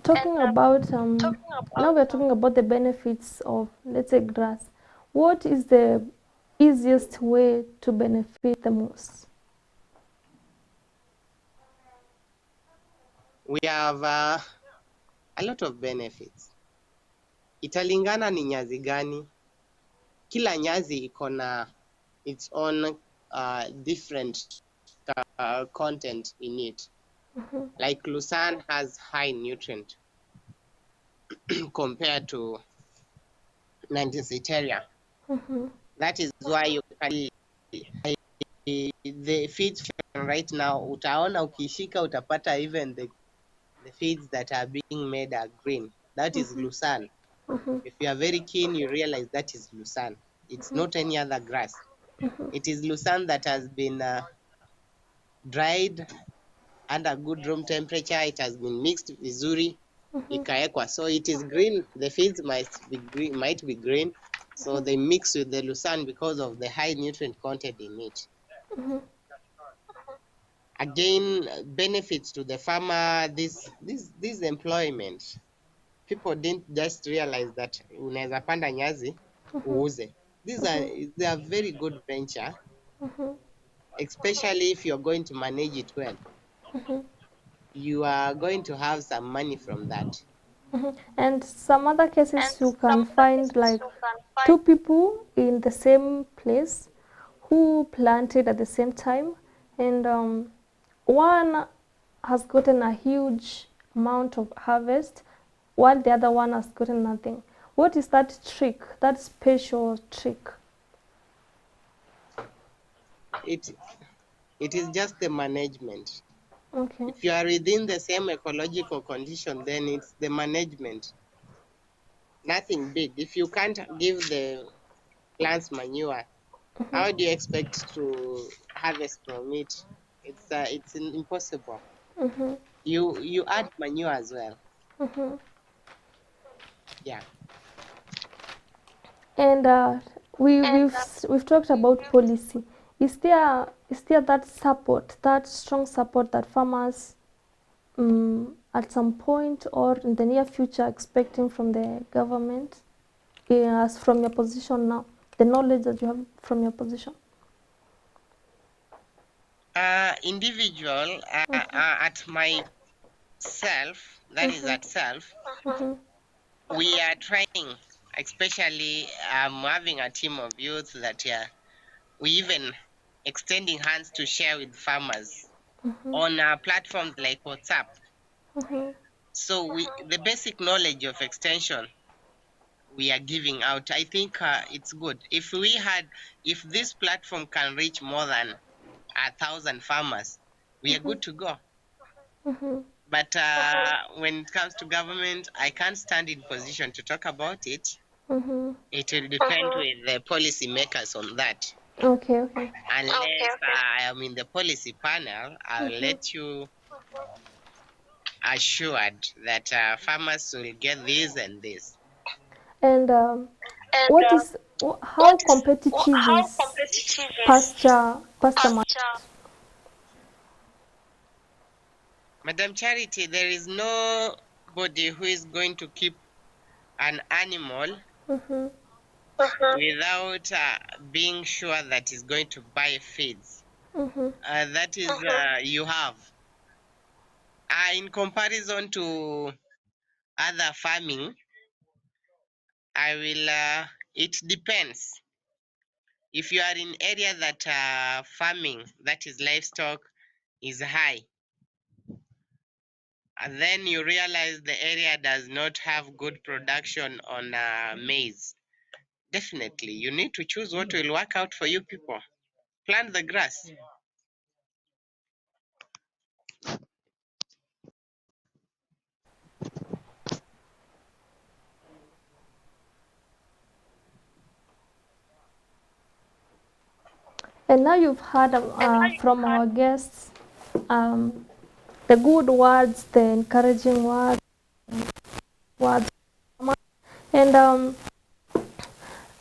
talking about now we're talking about the benefits of, let's say, grass. What is the easiest way to benefit the most? We have a lot of benefits. Italingana ni nyazi gani. Kila nyazi iko na its own different content in it. Like Lucerne has high nutrient compared to Nantisiteria. That is why you can the feeds right now, utaona ukishika utapata even the feeds that are being made are green. That is Lucerne. If you are very keen, you realize that is Lucerne. It's not any other grass. It is Lucerne that has been dried under good room temperature. It has been mixed vizuri, ikaekwa. So it is green. The feeds might be green. So they mix with the Lucerne because of the high nutrient content in it. Again, benefits to the farmer. This employment. People didn't just realize that unaweza panda nyazi uuze. They are very good venture, especially if you're going to manage it well. You are going to have some money from that. And some other cases you can find like two people in the same place who planted at the same time, and one has gotten a huge amount of harvest while the other one has gotten nothing. What is that trick, that special trick? It is just the management. Okay. If you are within the same ecological condition, then it's the management. Nothing big. If you can't give the plants manure, how do you expect to harvest from it? It's impossible. You add manure as well. Yeah. And we've talked about policy. Is there that support, that strong support that farmers at some point or in the near future expecting from the government, as from your position now, the knowledge that you have from your position? Individual at myself, that is at self, we are trying, especially having a team of youth that we even extending hands to share with farmers on platforms like WhatsApp. So the basic knowledge of extension we are giving out, I think it's good. If this platform can reach more than 1,000 farmers, we are good to go. But when it comes to government, I can't stand in position to talk about it. It will depend with the policy makers on that. Okay. Unless I am in the policy panel, I'll let you assured that farmers will get this and this. And how competitive is pasture market? Madam Charity, there is nobody who is going to keep an animal without being sure that he's going to buy feeds. That is you have. In comparison to other farming, it depends. If you are in area that farming, that is livestock, is high, and then you realize the area does not have good production on maize, definitely you need to choose what will work out for you people. Plant the grass. And now you've heard from our guests the good words, the encouraging words. And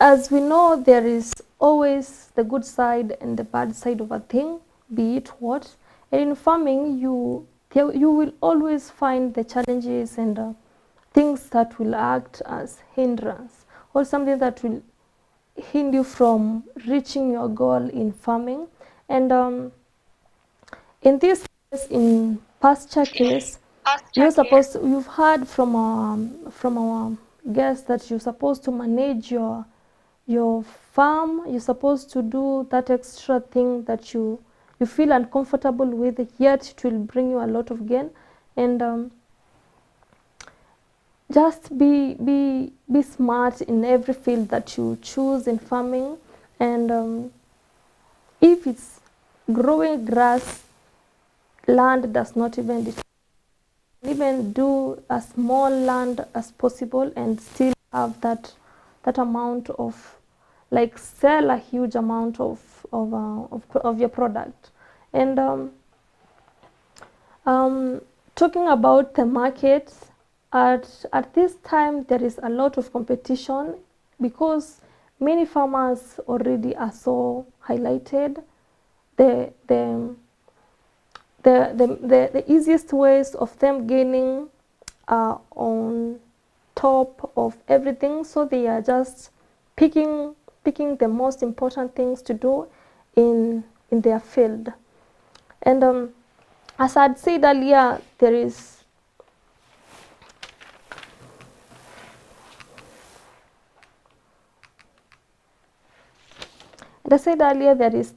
as we know, there is always the good side and the bad side of a thing, be it what. And in farming, you will always find the challenges and things that will act as hindrance or something that will hinder you from reaching your goal in farming. And in this case, in pasture case, you've heard from our guests that you're supposed to manage your farm. You're supposed to do that extra thing that you feel uncomfortable with, yet it will bring you a lot of gain. And just be smart in every field that you choose in farming. And if it's growing grass, land does not even do a small land as possible and still have that amount of, like, sell a huge amount of your product. And talking about the market, at this time there is a lot of competition because many farmers already are so highlighted. The easiest ways of them gaining are on top of everything, so they are just picking the most important things to do in their field. And as I'd said earlier, there is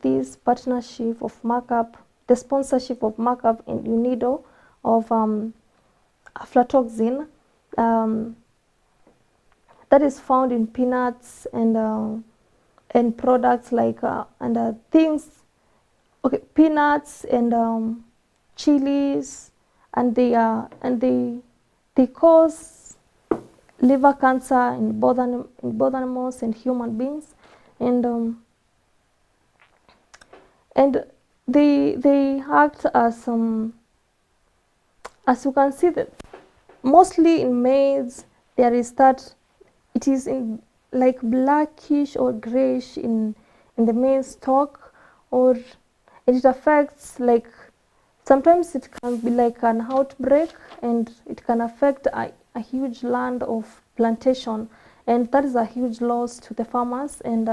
this partnership of markup, the sponsorship of markup in UNIDO of aflatoxin that is found in peanuts and products like things, okay, peanuts and chilies, and they cause liver cancer in both animals and human beings. And they act as you can see that mostly in maize there is that it is in like blackish or grayish in the maize stalk, or it affects, like, sometimes it can be like an outbreak and it can affect a huge land of plantation, and that is a huge loss to the farmers and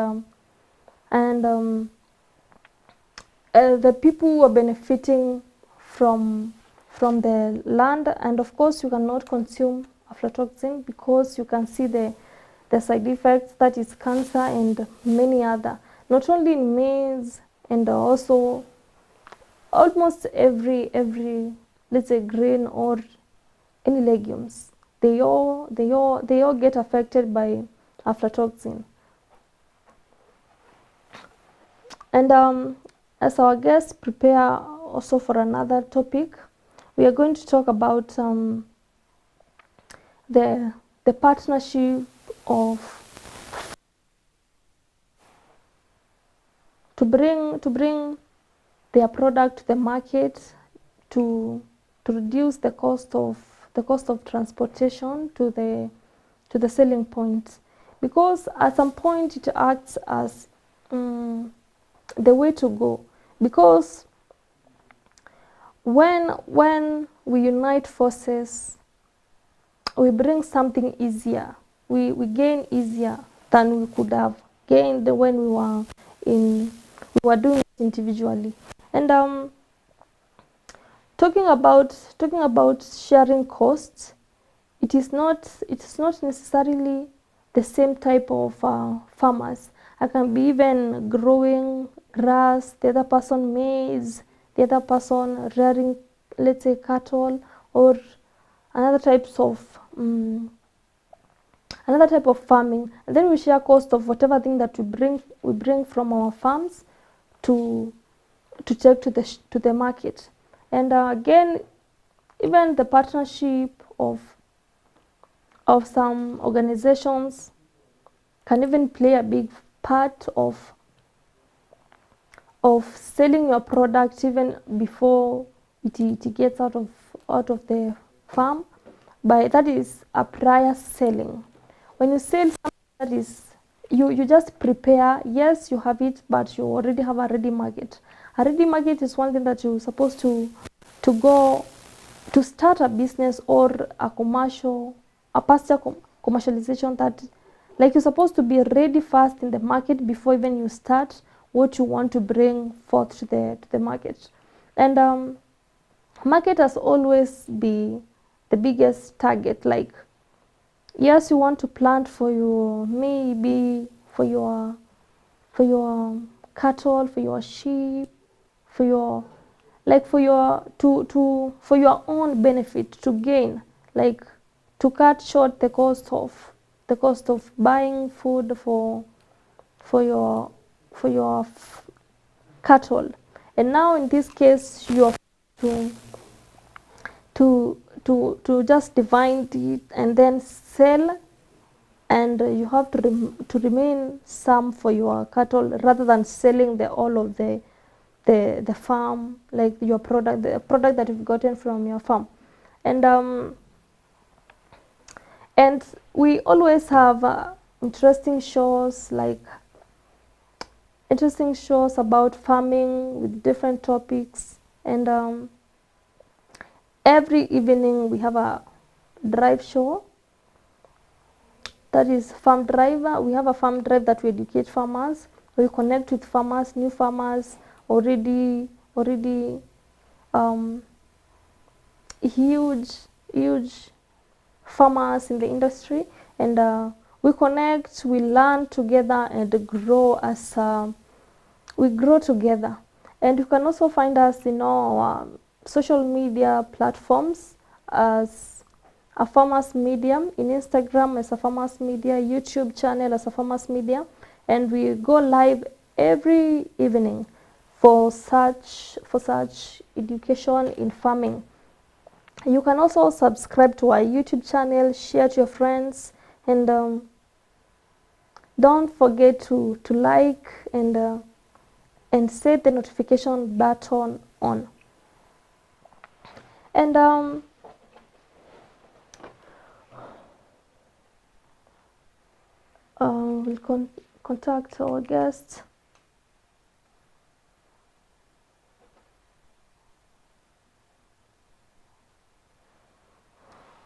the people who are benefiting from the land. And of course you cannot consume aflatoxin because you can see the side effects, that is cancer and many other, not only in maize and also almost every let's say grain or any legumes, they all get affected by aflatoxin. And as our guests prepare also for another topic, we are going to talk about the partnership of to bring their product to the market, to reduce the cost of transportation to the selling point, because at some point it acts as the way to go, because when we unite forces, we bring something easier, we gain easier than we could have gained when we were doing it individually. And talking about sharing costs, it is not necessarily the same type of farmers. I can be even growing grass, the other person maize, the other person rearing, let's say, cattle or another types of another type of farming, and then we share cost of whatever thing that we bring from our farms to take to the market. And again, even the partnership of some organizations can even play a big part of selling your product even before it gets out of the farm. But that is a prior selling. When you sell something, that is you just prepare. Yes, you have it, but you already have a ready market. A ready market is one thing that you're supposed to go to start a business or a pasture commercialization, that like you're supposed to be ready first in the market before even you start what you want to bring forth to the market. And market has always be the biggest target. Like, yes, you want to plant for your, maybe for your cattle, for your sheep, for your, like for your for your own benefit, to gain, like to cut short the cost of buying food for your cattle. And now in this case, you are to just divide it and then sell, and you have to remain some for your cattle, rather than selling the all of the farm, like your product, the product that you've gotten from your farm. And we always have interesting shows about farming with different topics. And every evening we have a drive show, that is farm driver. We have a farm drive that we educate farmers. We connect with farmers, new farmers, already huge farmers in the industry, and we connect, we learn together, and grow as we grow together. And you can also find us in our social media platforms as a farmers medium, in Instagram as a farmers media, YouTube channel as a farmers media, and we go live every evening for such education in farming. You can also subscribe to our YouTube channel, share to your friends, and don't forget to like and set the notification button on. And we'll contact our guests.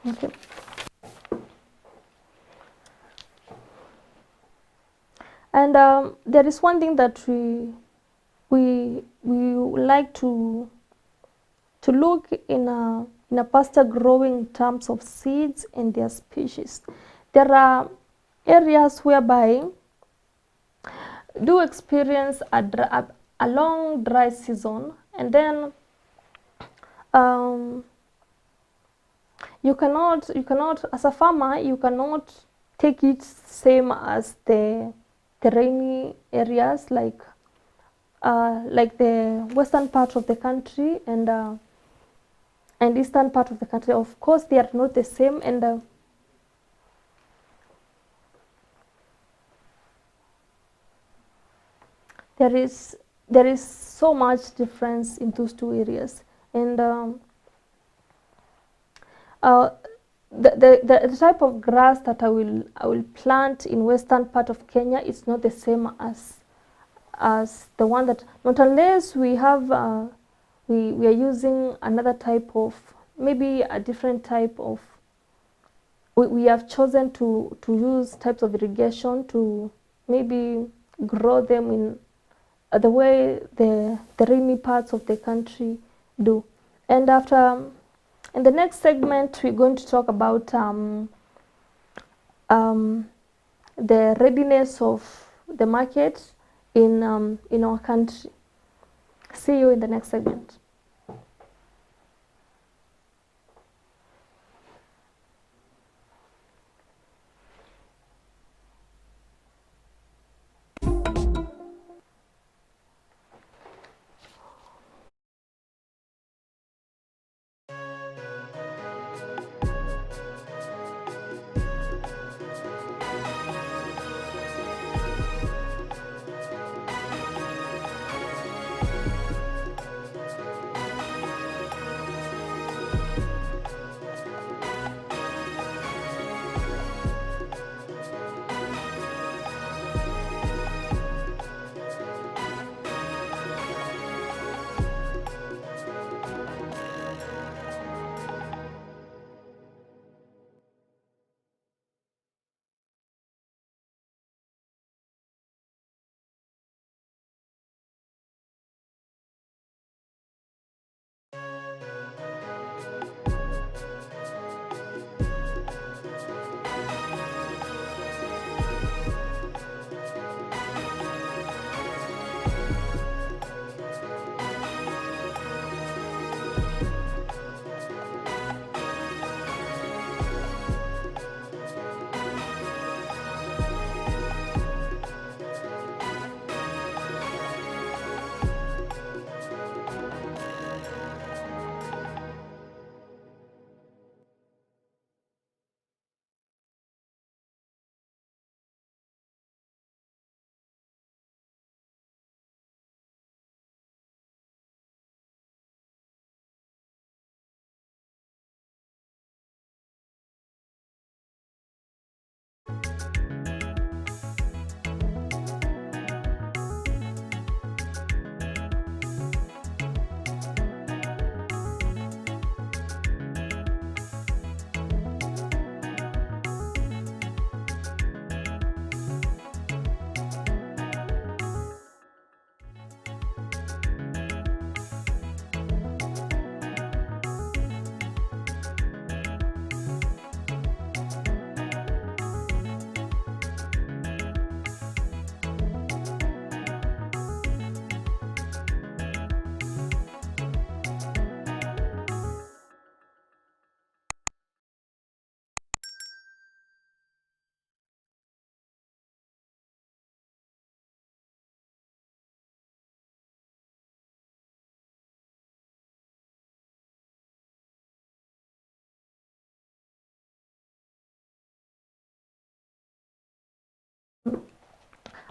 Okay. And there is one thing that we like to look in a pasture growing in terms of seeds and their species. There are areas whereby do experience a long dry season, and then you cannot, as a farmer, you cannot take it same as the rainy areas, like the western part of the country and eastern part of the country. Of course, they are not the same, and there is so much difference in those two areas. And the type of grass that I will plant in western part of Kenya is not the same as the one that, not unless we have we are using another type of, maybe a different type of, we have chosen to use types of irrigation to maybe grow them in the way the rainy parts of the country do. And after, in the next segment, we're going to talk about the readiness of the market in our country. See you in the next segment.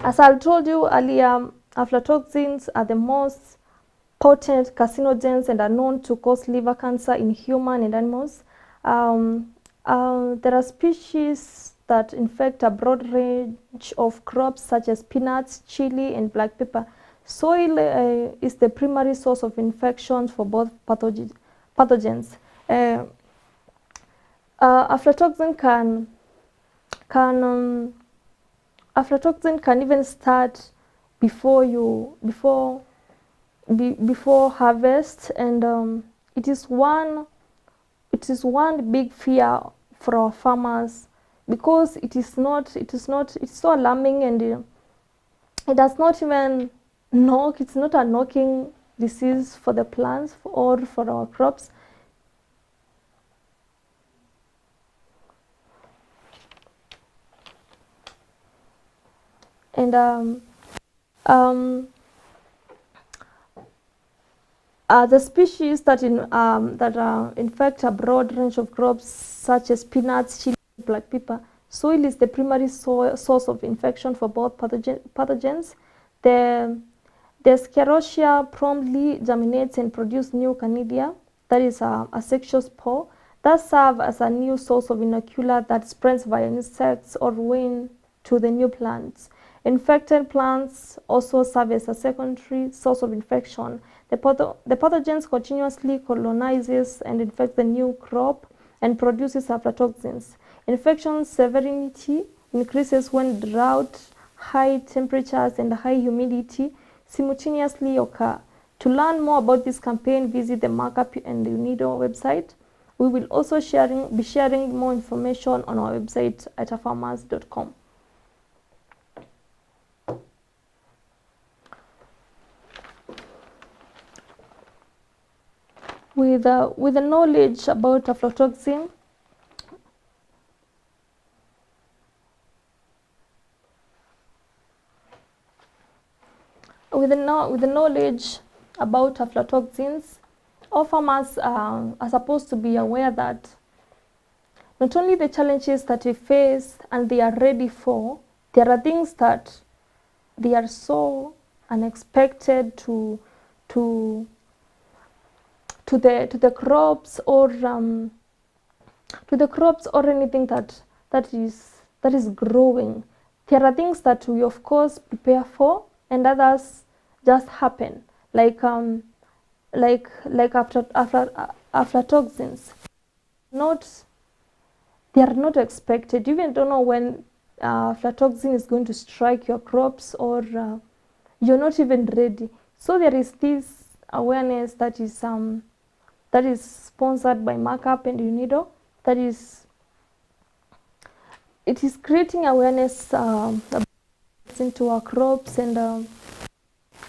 As I told you earlier, aflatoxins are the most potent carcinogens and are known to cause liver cancer in human and animals. There are species that infect a broad range of crops such as peanuts, chili, and black pepper. Soil is the primary source of infections for both pathogens. Uh, aflatoxin can aflatoxin can even start before harvest, and it is one big fear for our farmers, because it's so alarming, and it does not even it's not a knocking disease for the plants or for our crops. And the species that infect a broad range of crops such as peanuts, chili, black pepper. Soil is the primary source of infection for both pathogens. The Sclerotia promptly germinates and produces new Canidia, that is a sexual spore, that serve as a new source of inocular that spreads via insects or wind to the new plants. Infected plants also serve as a secondary source of infection. The pathogens continuously colonizes and infects the new crop and produces aflatoxins. Infection severity increases when drought, high temperatures, and high humidity simultaneously occur. To learn more about this campaign, visit the Markup and UNIDO website. We will also be sharing more information on our website at afarmers.com. With the knowledge about aflatoxin, with the knowledge about aflatoxins, all farmers are supposed to be aware that not only the challenges that we face and they are ready for, there are things that they are so unexpected to the crops, or anything that is growing. There are things that we of course prepare for, and others just happen, like aflatoxins. They are not expected. You even don't know when aflatoxin is going to strike your crops, or you're not even ready. So there is this awareness that is sponsored by Markup and UNIDO. It is creating awareness into our crops, and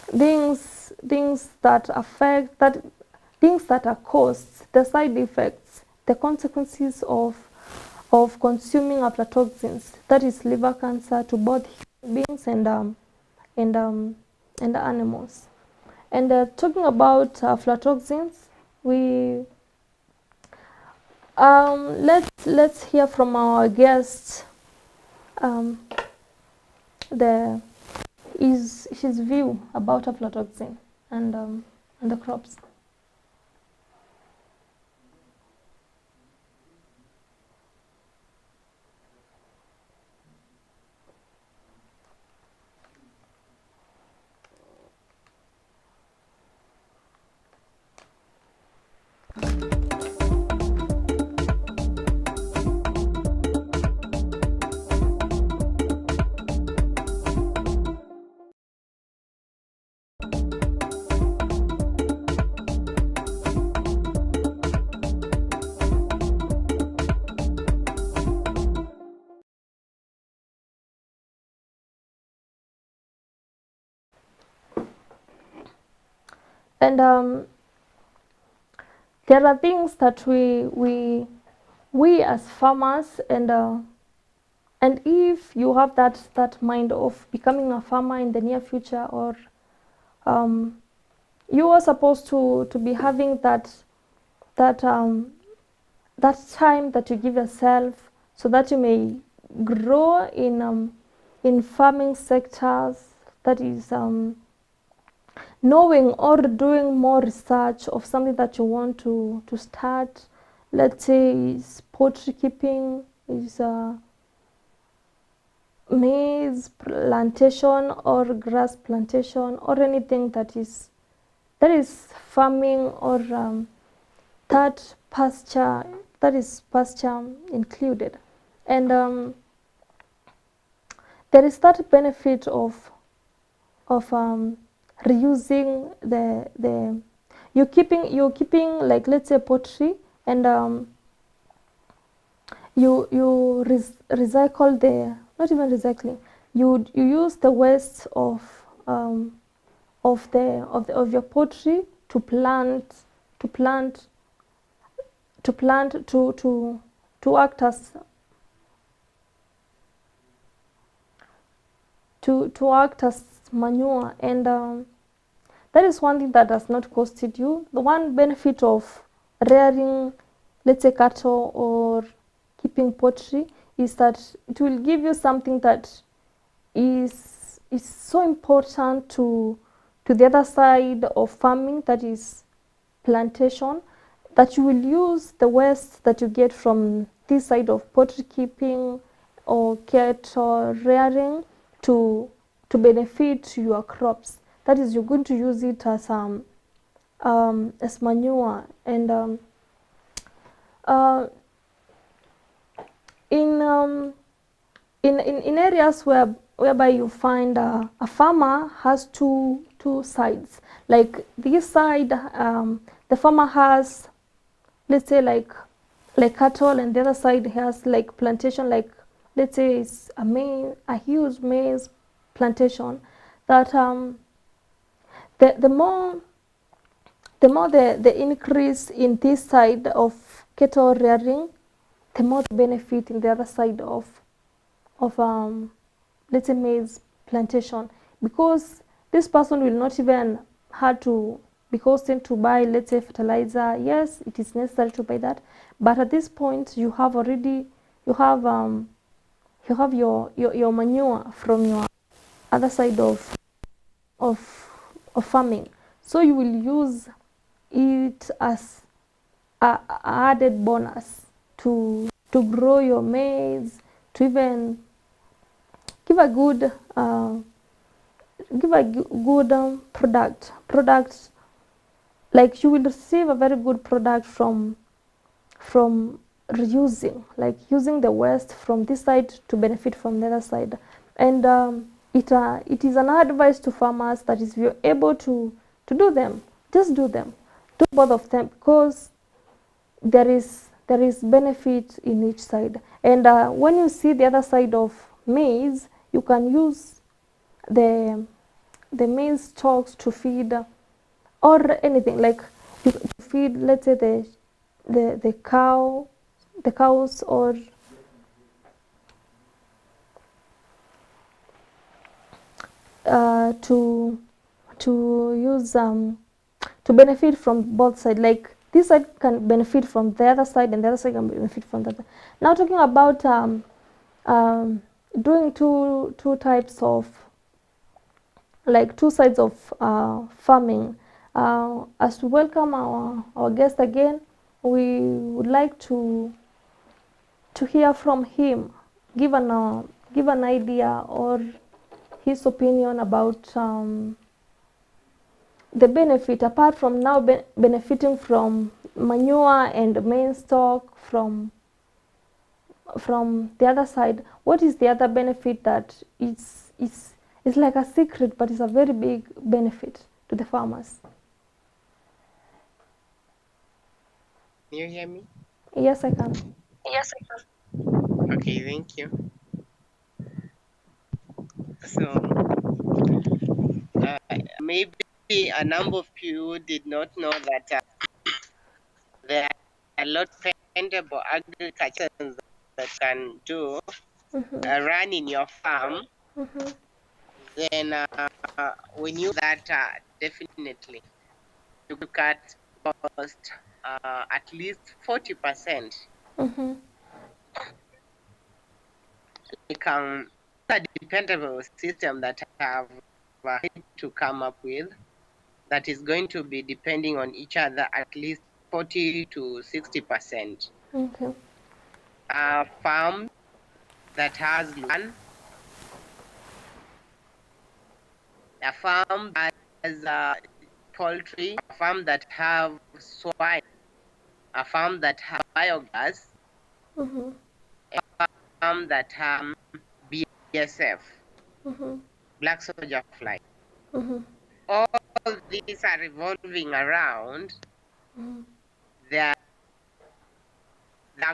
things that are caused, the side effects, the consequences of consuming aflatoxins, that is liver cancer to both human beings and animals. And talking about aflatoxins, we let's hear from our guest his view about aflatoxin and the crops. And there are things that we as farmers, and if you have that mind of becoming a farmer in the near future, or you are supposed to be having that time that you give yourself, so that you may grow in farming sectors, that is knowing or doing more research of something that you want to start. Let's say is poultry keeping, is maize plantation or grass plantation, or anything that is farming, or that is pasture included. And there is that benefit of reusing the you're keeping like, let's say, poultry, and you recycle the, not even recycling, you use the waste of your poultry to plant to plant to plant to act as to act as manure. And that is one thing that has not costed you. The one benefit of rearing, let's say, cattle or keeping poultry, is that it will give you something that is so important to the other side of farming, that is plantation, that you will use the waste that you get from this side of poultry keeping or cattle rearing to benefit your crops. That is, you're going to use it as manure. And in areas whereby you find a farmer has two sides, like this side, the farmer has, let's say, like cattle, and the other side has like plantation, like, let's say, it's a huge maize plantation, that the more the increase in this side of cattle rearing, the more the benefit in the other side of let's say, maize plantation, because this person will not even have to be costed to buy, let's say, fertilizer. Yes, it is necessary to buy that, but at this point you have your manure from your other side of farming, so you will use it as a added bonus to grow your maize, to even give a good product, like you will receive a very good product from reusing, like using the waste from this side to benefit from the other side. And it is an advice to farmers that if you're able to do them, just do them, do both of them, because there is benefit in each side. And when you see the other side of maize, you can use the maize stalks to feed, or anything, like you feed, let's say, the cows, or to use to benefit from both sides, like this side can benefit from the other side, and the other side can benefit from the other. Now, talking about doing two types of, like, two sides of farming. As we welcome our guest again, we would like to hear from him, give an idea or his opinion about the benefit, apart from now benefiting from manure and main stock from the other side. What is the other benefit that is like a secret, but it's a very big benefit to the farmers? Can you hear me? Yes, I can. Yes, I can. Okay, thank you. So, maybe a number of you did not know that there are a lot of dependable agriculture that can do run in your farm. Then we knew that definitely you cut cost at least 40%. Like a dependable system that I have to come up with that is going to be depending on each other at least 40 to 60%. Okay. A farm that has one, a farm that has poultry, a farm that have swine, a farm that have biogas, Mm-hmm. a farm that have BSF, Mm-hmm. black soldier fly. Mm-hmm. All these are revolving around. Mm-hmm. They are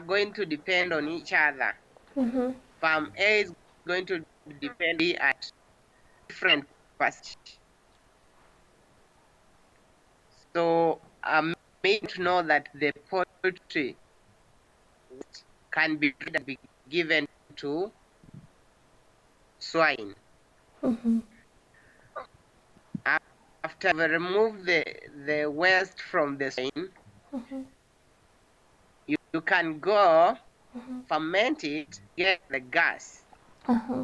going to depend on each other. Mm-hmm. Farm A is going to depend at different capacity. So made to know that the poultry can be given to swine. Mm-hmm. After we remove the waste from the swine, Mm-hmm. you can go Mm-hmm. ferment it, get the gas. Uh-huh.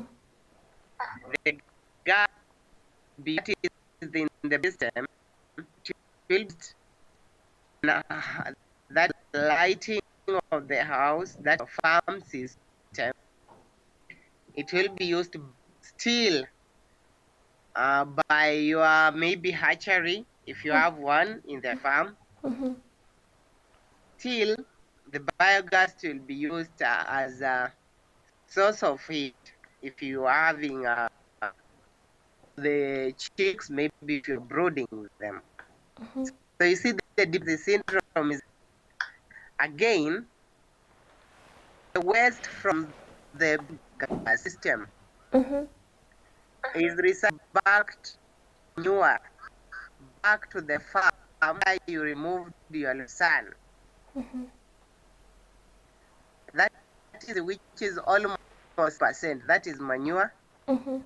The gas that is in the system will that lighting of the house, that farm system, it will be used still by your maybe hatchery if you have one in the farm. Mm-hmm. Still, the biogas will be used as a source of heat if you are having the chicks, maybe if you're brooding them. Mm-hmm. So you see the syndrome is again the waste from the system Mm-hmm. is recycled back to manure, back to the farm where you removed your sun. Mm-hmm. That is which is almost percent. That is manure. Mm-hmm.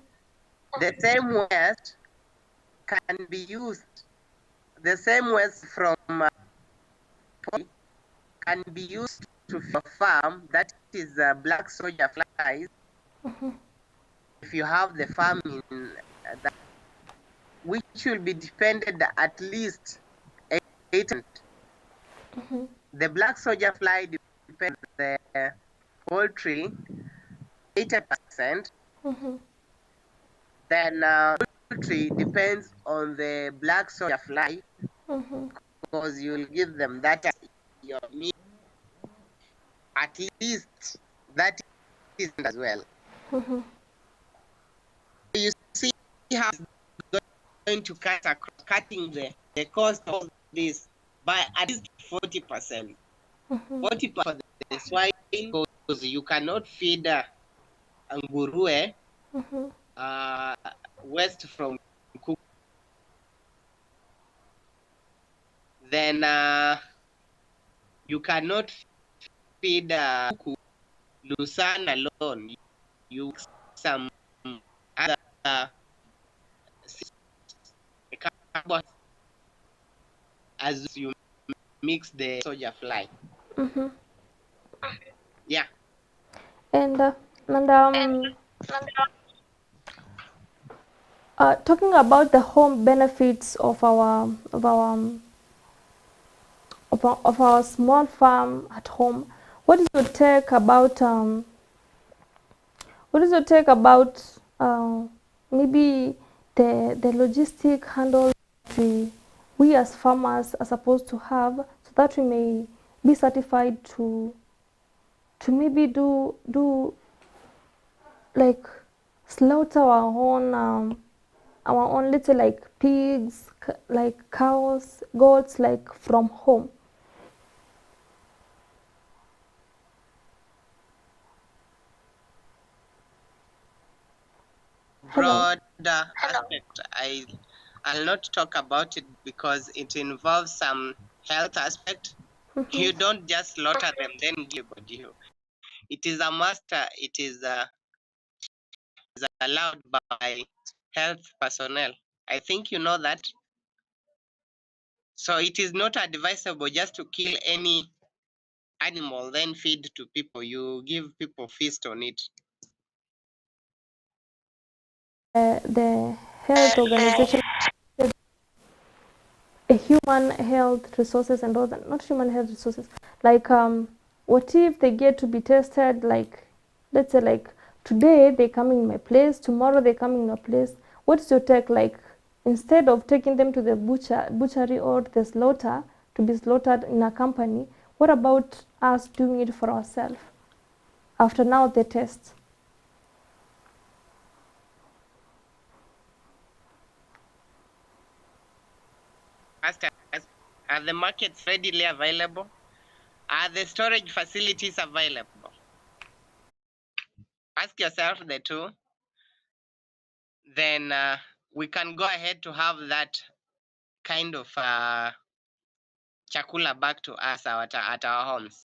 The same waste can be used. The same waste from can be used to farm. That is black soldier flies. Mm-hmm. If you have the farm in that, which will be depended at least 8. Mm-hmm. The black soldier fly depends on the poultry 80%. Mm-hmm. Then poultry depends on the black soldier fly Mm-hmm. because you'll give them that as your meat. At least that is as well. Mm-hmm. You see how it's going to cut across, cutting the cost of this by at least 40%. Mm-hmm. 40% for the swine because you cannot feed ngurue Mm-hmm. uh, waste from cook. Then you cannot feed kuku Lusan alone. You some other carbon as you mix the soldier fly. Mm-hmm. Yeah. And uh, and talking about the home benefits of of our small farm at home, what is your take about what is your take about maybe the logistic handle that we as farmers are supposed to have so that we may be certified to maybe do like slaughter our own little like pigs, like cows, goats, like from home. Hello. Broad aspect. I'll not talk about it because it involves some health aspect. Mhm. You don't just slaughter them then give you. It is a master. It is allowed by health personnel. I think you know that. So it is not advisable just to kill any animal then feed to people. You give people feast on it. the health organization, human health resources and all that, not human health resources, like what if they get to be tested, like let's say like today they come in my place, tomorrow they come in your place. What's your take? Like instead of taking them to the butchery or the slaughter to be slaughtered in a company, what about us doing it for ourselves after now the test? Are the markets readily available? Are the storage facilities available? Ask yourself the two. Then we can go ahead to have that kind of chakula back to us at our homes.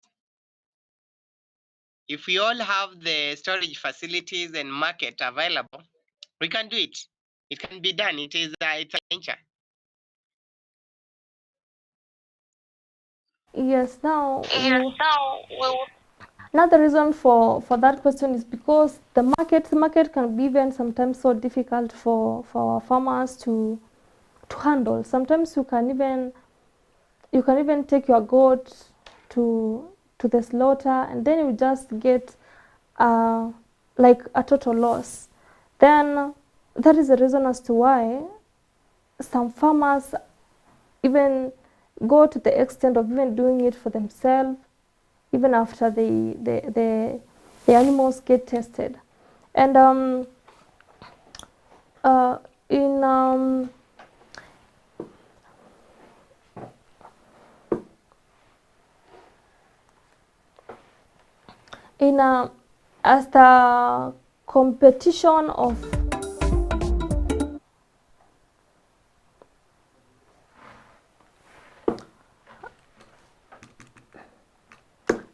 If we all have the storage facilities and market available, we can do it. It can be done. It's a venture. Yes, another reason for that question is because the market can be even sometimes so difficult for our farmers to handle. Sometimes you can even take your goat to the slaughter, and then you just get like a total loss. Then that is the reason as to why some farmers even go to the extent of even doing it for themselves, even after the animals get tested. And in as the competition of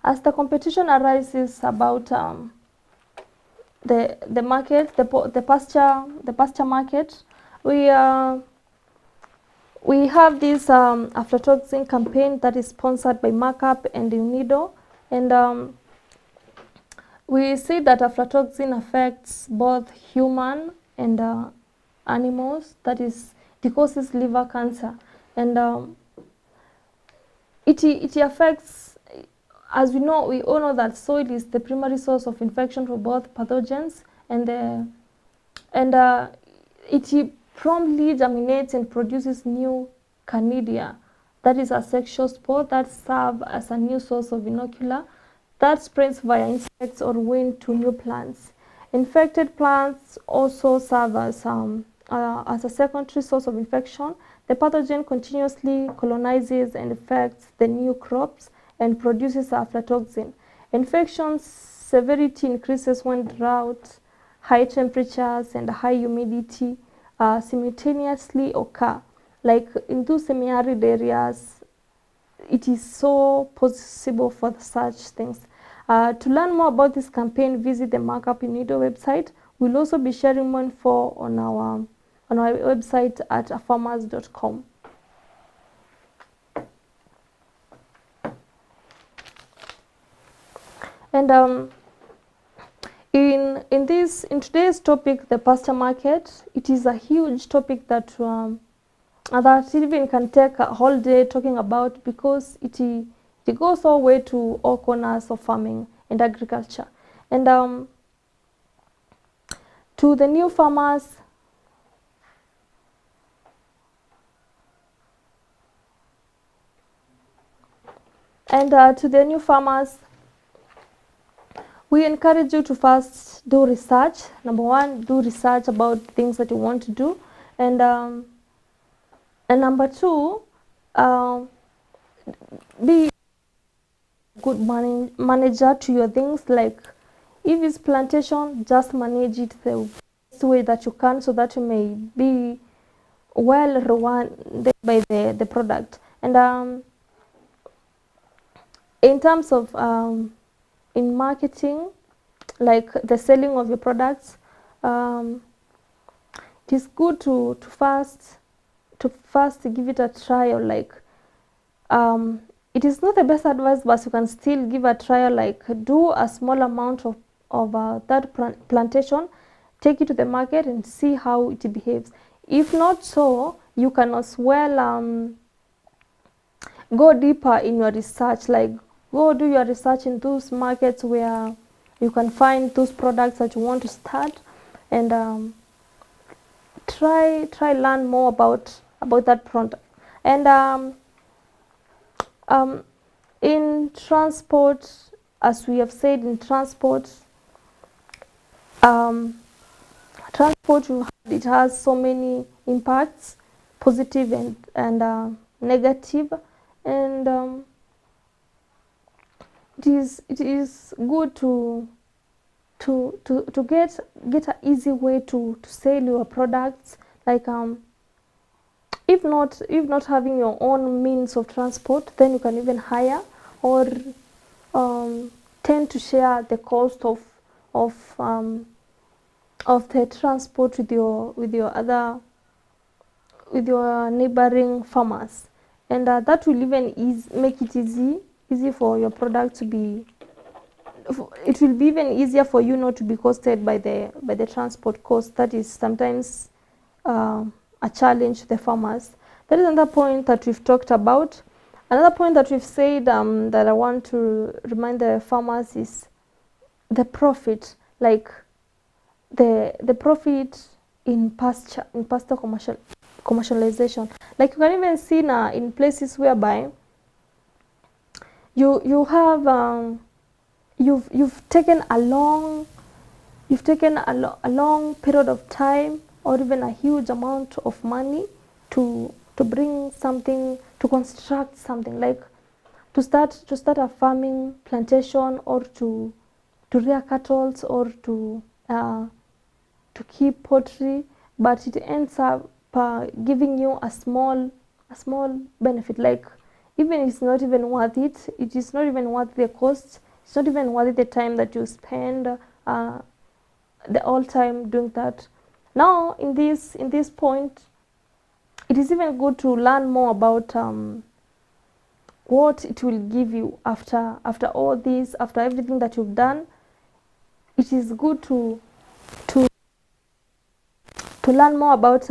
as the competition arises about the market, the pasture market, we have this aflatoxin campaign that is sponsored by Markup and UNIDO, and we see that aflatoxin affects both human and animals. That is, it causes liver cancer, and it affects, as we all know that soil is the primary source of infection for both pathogens, and it promptly germinates and produces new Canidia, that is a sexual spore that serve as a new source of inocular that spreads via insects or wind to new plants. Infected plants also serve as a secondary source of infection. The pathogen continuously colonizes and infects the new crops and produces aflatoxin. Infection severity increases when drought, high temperatures, and high humidity simultaneously occur. Like in those semi-arid areas, it is so possible for such things. To learn more about this campaign, visit the Markup UNIDO website. We'll also be sharing more info on our website at farmers.com. And in today's topic, the pasture market, it is a huge topic that even can take a whole day talking about, because it goes all the way to all corners of farming and agriculture. And to the new farmers, we encourage you to first do research. Number one, do research about things that you want to do, and number two, be good manager to your things. Like if it's plantation, just manage it the best way that you can, so that you may be well rewarded by the product. And in terms of in marketing, like the selling of your products, it is good to first give it a trial. Like it is not the best advice, but you can still give a trial. Like do a small amount of that plantation, take it to the market and see how it behaves. If not so, you can as well go deeper in your research, like go do your research in those markets where you can find those products that you want to start, and try learn more about that product. And in transport, as we have said, in transport, transport, it has so many impacts, positive and negative, and it is good to get an easy way to sell your products, like if not having your own means of transport, then you can even hire or tend to share the cost of the transport with your neighboring farmers, and that will even make it easy for your product to be. It will be even easier for you not to be costed by the transport cost. That is sometimes a challenge to the farmers. That is another point that we've talked about. Another point that we've said that I want to remind the farmers is the profit, like the profit in pasture commercialization. Like you can even see now in places whereby you have you've taken a long period of time, or even a huge amount of money to bring something, to construct something, like to start a farming plantation, or to rear cattle, or to keep poultry, but it ends up giving you a small benefit. Like even it's not even worth it. It is not even worth the cost. It's not even worth the time that you spend the whole time doing that. Now in this point, it is even good to learn more about what it will give you after all this, after everything that you've done. It is good to learn more about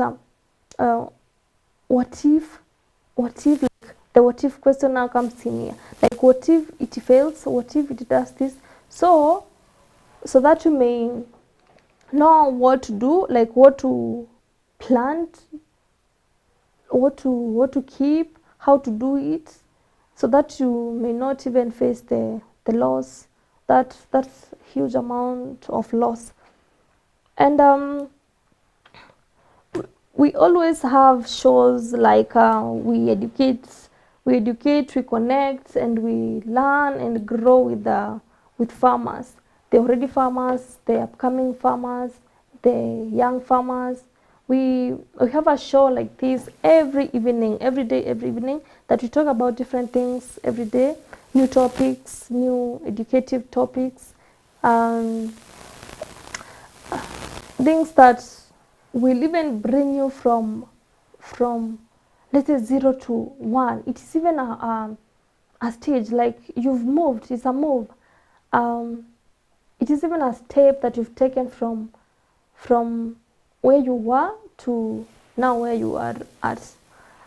what if, like the what if question now comes in here. Like what if it fails? What if it does this? So that you may know what to do, like what to plant, what to keep, how to do it, so that you may not even face the loss, that's huge amount of loss. And we always have shows like we educate, we connect, and we learn and grow with farmers, the already farmers, the upcoming farmers, the young farmers. We have a show like this every evening, every evening, that we talk about different things every day, new topics, new educative topics, things that will even bring you from let's say 0 to 1. It is even a stage, like you've moved. It's a move. It is even a step that you've taken from where you were to now where you are at.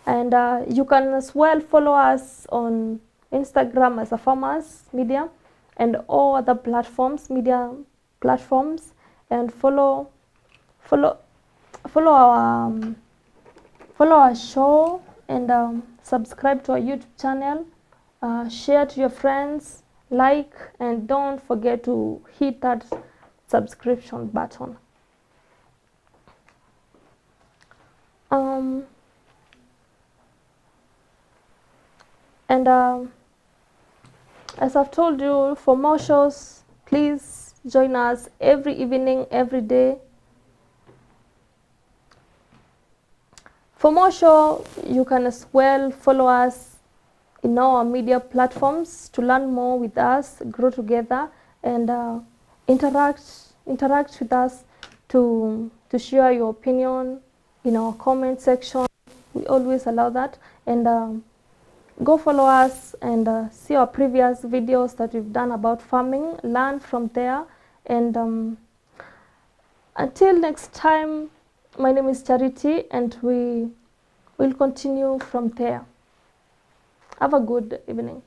And you can as well follow us on Instagram as a Farmers Media, and all other platforms, media platforms, and follow our show, and subscribe to our YouTube channel, share to your friends, like, and don't forget to hit that subscription button. And as I've told you, for more shows, please join us every evening, every day. For more show, you can as well follow us in our media platforms to learn more with us, grow together, and interact with us, to share your opinion in our comment section. We always allow that. And go follow us and see our previous videos that we've done about farming, learn from there, and Until next time, my name is Charity, and we will continue from there. Have a good evening.